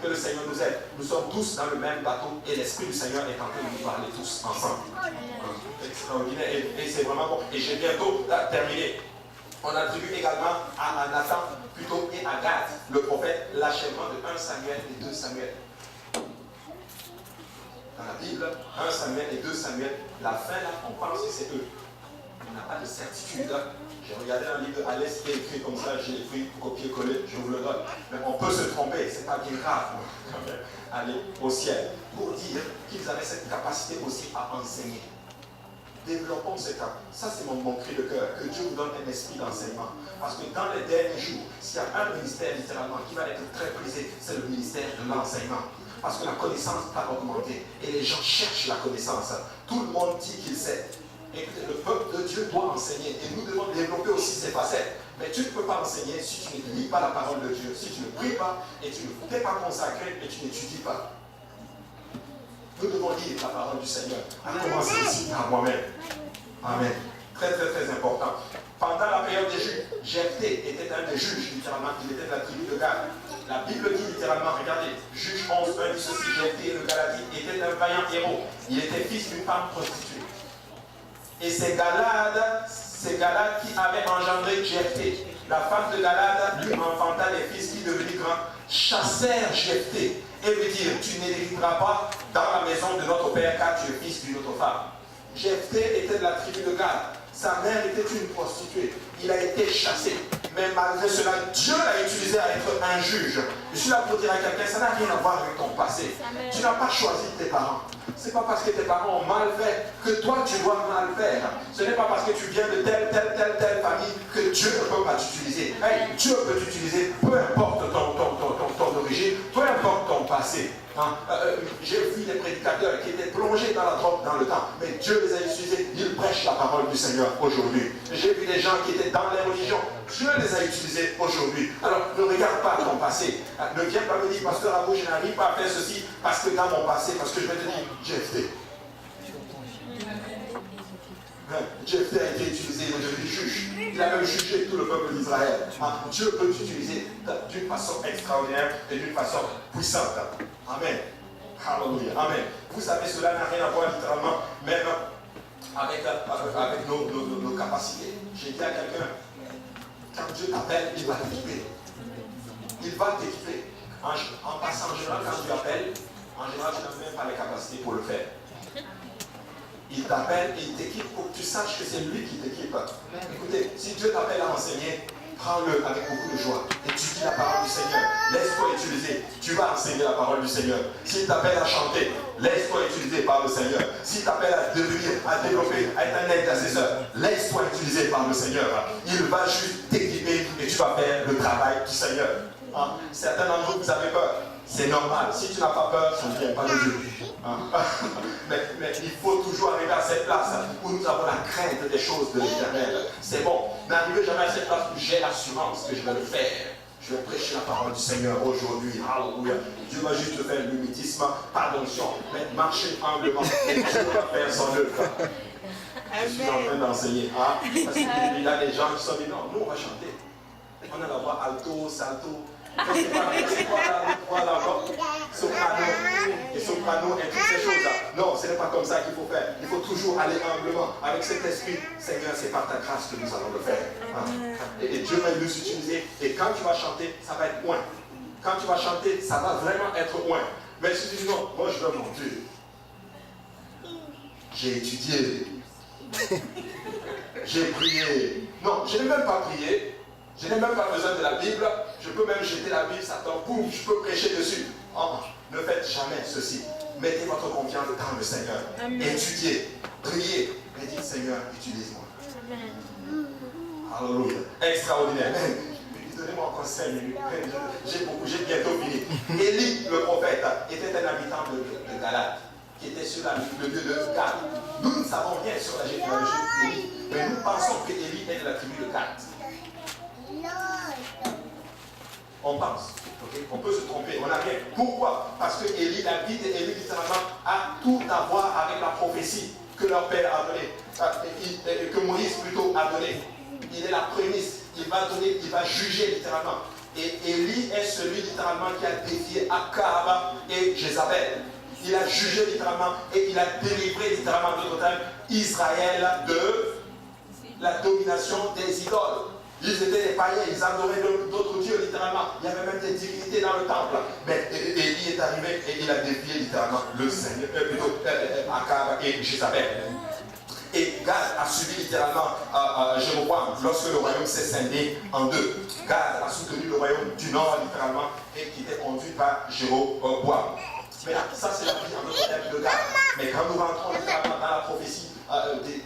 Que le Seigneur nous aide. Nous sommes tous dans le même bateau et l'Esprit du Seigneur est en train de nous parler tous ensemble. C'est extraordinaire et c'est vraiment bon. Et j'ai bientôt terminé. On attribue également à Nathan plutôt et à Gad, le prophète, l'achèvement de 1 Samuel et 2 Samuel. Dans la Bible, 1 Samuel et 2 Samuel, la fin là, on pense que c'est eux. On n'a pas de certitude. J'ai regardé un livre de Alès qui est écrit comme ça, j'ai pris copier-coller, je vous le donne. Mais on peut se tromper, c'est pas bien grave quand même. Aller au ciel. Pour dire qu'ils avaient cette capacité aussi à enseigner. Développons ce temps. Ça, c'est mon cri de cœur. Que Dieu vous donne un esprit d'enseignement. Parce que dans les derniers jours, s'il y a un ministère littéralement qui va être très prisé, c'est le ministère de l'enseignement. Parce que la connaissance va augmenter. Et les gens cherchent la connaissance. Tout le monde dit qu'il sait. Écoutez, le peuple de Dieu doit enseigner. Et nous devons développer aussi ces facettes. Mais tu ne peux pas enseigner si tu ne lis pas la parole de Dieu. Si tu ne pries pas et tu ne t'es pas consacré et tu n'étudies pas. Nous devons lire la parole du Seigneur. À commencer ici par moi-même. Amen. Très, très, très important. Pendant la période des juges, Jephthé était un des juges, littéralement. Il était de la tribu de Gad. La Bible dit littéralement, regardez, Juge 11, 1 dit ceci, Jephthé le Galadite était un vaillant héros. Il était fils d'une femme prostituée. Et c'est Galad qui avait engendré Jephthé. La femme de Galad lui enfanta les fils qui devenus grands, chassèrent Jephthé et lui dirent, tu n'hériteras pas dans la maison de notre père car tu es fils d'une autre femme. Jephthé était de la tribu de Gad. Sa mère était une prostituée. Il a été chassé. Mais malgré cela, Dieu l'a utilisé à être un juge. Je suis là pour dire à quelqu'un, ça n'a rien à voir avec ton passé. Tu n'as pas choisi tes parents. Ce n'est pas parce que tes parents ont mal fait que toi tu dois mal faire. Ce n'est pas parce que tu viens de telle famille que Dieu ne peut pas t'utiliser. Hey, Dieu peut t'utiliser, peu importe ton origine, peu importe ton passé. Hein? J'ai vu des prédicateurs qui étaient plongés dans la drogue dans le temps, mais Dieu les a utilisés, ils prêchent la parole du Seigneur aujourd'hui. J'ai vu des gens qui étaient dans les religions, Dieu les a utilisés aujourd'hui. Alors ne regarde pas ton passé, ne viens pas me dire, pasteur Abou, je n'arrive pas à faire ceci parce que dans mon passé, parce que je vais te dire, Jephthé. Jephthé a été utilisé, il est devenu juge. Il a même jugé tout le peuple d'Israël. Dieu peut t'utiliser d'une façon extraordinaire et d'une façon puissante. Amen. Alléluia. Amen. Vous savez, cela n'a rien à voir littéralement, même avec nos capacités. J'ai dit à quelqu'un, quand Dieu t'appelle, il va t'équiper. Il va t'équiper. En passant, en général, quand Dieu appelle, en général, tu n'as même pas les capacités pour le faire. Il t'appelle et il t'équipe pour que tu saches que c'est lui qui t'équipe. Écoutez, si Dieu t'appelle à enseigner, prends-le avec beaucoup de joie. Étudie la parole du Seigneur. Laisse-toi utiliser. Tu vas enseigner la parole du Seigneur. S'il t'appelle à chanter, laisse-toi utiliser par le Seigneur. S'il t'appelle à devenir, à développer, à être un intercesseur, laisse-toi utiliser par le Seigneur. Il va juste t'équiper et tu vas faire le travail du Seigneur. Hein? Certains d'entre vous, vous avez peur. C'est normal. Si tu n'as pas peur, ça ne vient pas de Dieu. Hein? mais il faut toujours arriver à cette place où nous avons la crainte des choses de l'Éternel. C'est bon. N'arrivez jamais à cette place où j'ai l'assurance que je vais le faire. Je vais prêcher la parole du Seigneur aujourd'hui. Alléluia. Dieu va juste te faire l'humitisme, pas d'onction, mais marcher humblement. Et Dieu va faire son œuvre. Je suis en train d'enseigner. Hein? Parce qu'il y a des gens qui sont dit non, nous on va chanter. On a la voix alto, salto. C'est quoi la voix soprano et soprano et toutes ces choses-là. Non, ce n'est pas comme ça qu'il faut faire. Il faut toujours aller humblement avec cet esprit. Seigneur, c'est par ta grâce que nous allons le faire. Hein? Et Dieu va nous utiliser. Et quand tu vas chanter, ça va être loin. Quand tu vas chanter, ça va vraiment être loin. Mais si tu dis non, moi je veux mon Dieu. J'ai étudié. J'ai prié. Non, je n'ai même pas prié. Je n'ai même pas besoin de la Bible. Je peux même jeter la Bible, ça tombe, boum, je peux prêcher dessus. Oh, ne faites jamais ceci. Mettez votre confiance dans le Seigneur. Amen. Étudiez, priez, et dites Seigneur, utilise-moi. Alléluia. Extraordinaire. Donnez-moi encore 5 minutes. J'ai bientôt fini. Élie, le prophète, était un habitant de Galate, qui était sur le lieu de Gad. Nous ne savons rien sur la généalogie d'Élie, mais nous pensons que Élie est de la tribu de Gad. On pense, okay? On peut se tromper, on n'a rien. Pourquoi? Parce que Élie, la vie d'Élie, littéralement, a tout à voir avec la prophétie que leur père a donnée, que Moïse plutôt a donnée. Il est la prémisse, il va juger littéralement. Et Élie est celui littéralement qui a défié Akab et Jézabel. Il a jugé littéralement et il a délivré littéralement d'autres termes Israël de la domination des idoles. Ils étaient des païens, ils adoraient d'autres dieux littéralement. Il y avait même des divinités dans le temple. Mais Élie est arrivé et il a défié littéralement le Seigneur, plutôt Akab et Jézabel. Et Gad a suivi littéralement Jéroboam lorsque le royaume s'est scindé en deux. Gad a soutenu le royaume du nord littéralement et qui était conduit par Jéroboam. Mais là, ça c'est la vie en notre terme de Gad. Mais quand nous rentrons littéralement dans la prophétie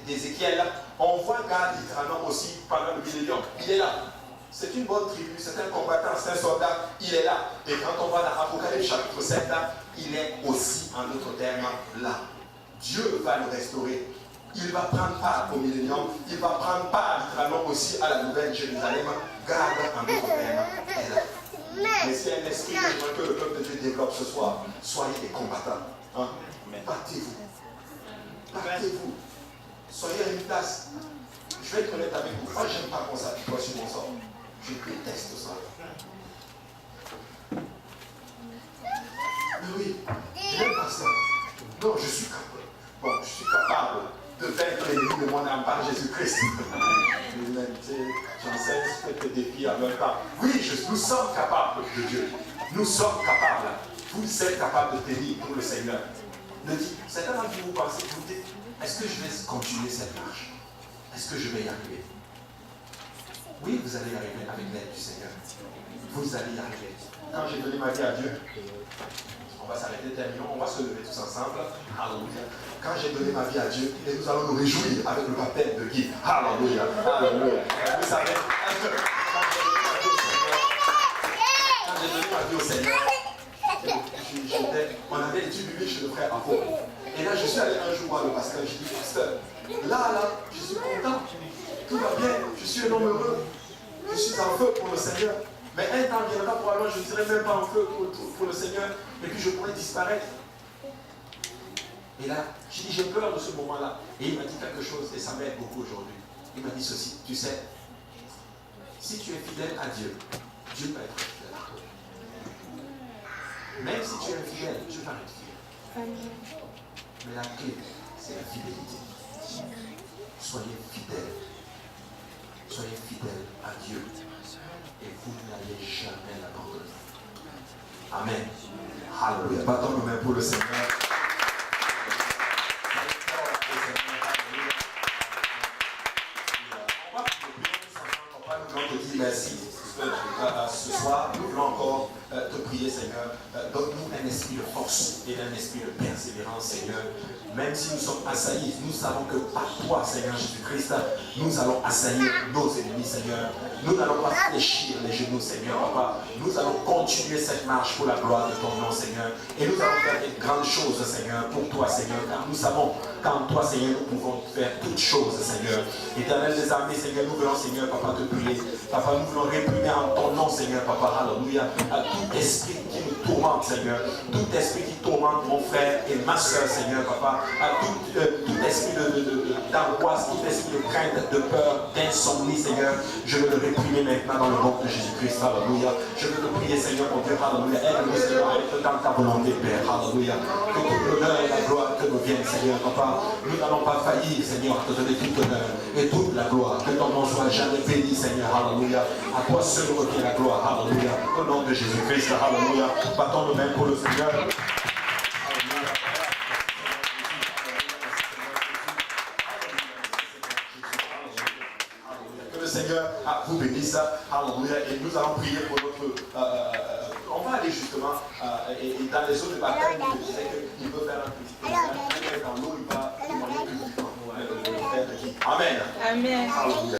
d'Ézéchiel, on voit Gad littéralement aussi pendant le millénium. Il est là. C'est une bonne tribu, c'est un combattant, c'est un soldat, il est là. Et quand on va dans Apocalypse chapitre 7, il est aussi en d'autres termes là. Dieu va le restaurer. Il va prendre part au millénium, il va prendre part littéralement aussi à la nouvelle Jérusalem. Garde en d'autres termes est là. Mais c'est un esprit que le peuple de Dieu développe ce soir. Soyez des combattants. Hein? Battez-vous. Battez-vous. Soyez à une place. Je vais être honnête avec vous. Moi, je n'aime pas qu'on s'appuie sur mon sort. Je déteste ça. Mais oui, je n'aime pas ça. Non, je suis capable. Bon, je suis capable de vaincre l'ennemi de mon âme par Jésus-Christ. J'enseigne ce défi en même temps. Oui, nous sommes capables de Dieu. Nous sommes capables. Vous êtes capables de tenir pour le Seigneur. Certains d'entre vous pensez, vous dites, est-ce que je vais continuer cette marche? Est-ce que je vais y arriver? Oui, vous allez y arriver avec l'aide du Seigneur. Vous allez y arriver. Quand j'ai donné ma vie à Dieu, on va s'arrêter, terminons, on va se lever tous ensemble. Alléluia. Quand j'ai donné ma vie à Dieu, et nous allons nous réjouir avec le baptême de Guy. Alléluia. Alléluia. Vous savez, quand j'ai donné ma vie au Seigneur, on avait l'étude biblique chez le frère Apôtre. Et là, je suis allé un jour voir le pasteur. Je dis, pasteur, là, je suis content. Tout va bien. Je suis un homme heureux. Je suis en feu pour le Seigneur. Mais un temps viendra, probablement, je ne serai même pas en feu pour le Seigneur. Et puis, je pourrais disparaître. Et là, j'ai dit, j'ai peur de ce moment-là. Et il m'a dit quelque chose, et ça m'aide beaucoup aujourd'hui. Il m'a dit ceci, tu sais, si tu es fidèle à Dieu, Dieu va être fidèle à toi. Même si tu es infidèle, Dieu va être fidèle. Mais la clé, c'est la fidélité. Soyez fidèles. Soyez fidèles à Dieu. Et vous n'allez jamais l'abandonner. Amen. Alléluia. Battons nos mains pour le Seigneur. On te dit merci ce soir. Nous voulons encore te prier, Seigneur. Donne-nous un esprit de force et un esprit de persévérance, Seigneur. Même si nous sommes assaillis, nous savons que par toi, Seigneur Jésus-Christ, nous allons assaillir nos ennemis, Seigneur. Nous n'allons pas fléchir les genoux, Seigneur, Papa. Nous allons continuer cette marche pour la gloire de ton nom, Seigneur. Et nous allons faire des grandes choses, Seigneur, pour toi, Seigneur. Car nous savons qu'en toi, Seigneur, nous pouvons faire toutes choses, Seigneur. Éternel des armées, Seigneur, nous voulons, Seigneur, Papa, te prier. Papa, nous voulons réprimer en ton nom, Seigneur, Papa, alléluia, à tout esprit qui nous tourmente, Seigneur. Tout esprit qui tourmente mon frère et ma soeur, Seigneur, Papa. À tout esprit d'angoisse, tout esprit de crainte, de peur, d'insomnie, Seigneur. Je veux le réprimer maintenant dans le nom de Jésus-Christ, alléluia. Je veux te prier, Seigneur, mon Dieu, alléluia. Aide-nous, Seigneur, à être dans ta volonté, Père, alléluia. Que tout l'honneur et la gloire te reviennent, Seigneur, Papa. Nous n'allons pas faillir, Seigneur, à te donner tout l'honneur et toute la gloire. Que ton nom soit jamais béni, Seigneur, alléluia. À toi seul revient la gloire, alléluia. Au nom de Jésus-Christ, alléluia. Battons nos mains pour le Seigneur. Que le Seigneur vous bénisse, alléluia. Et nous allons prier pour notre... on va aller justement et dans les autres batailles, je disais qu'il veut faire un petit peu dans l'eau, il va demander publiquement. Amen. Amen. Alléluia.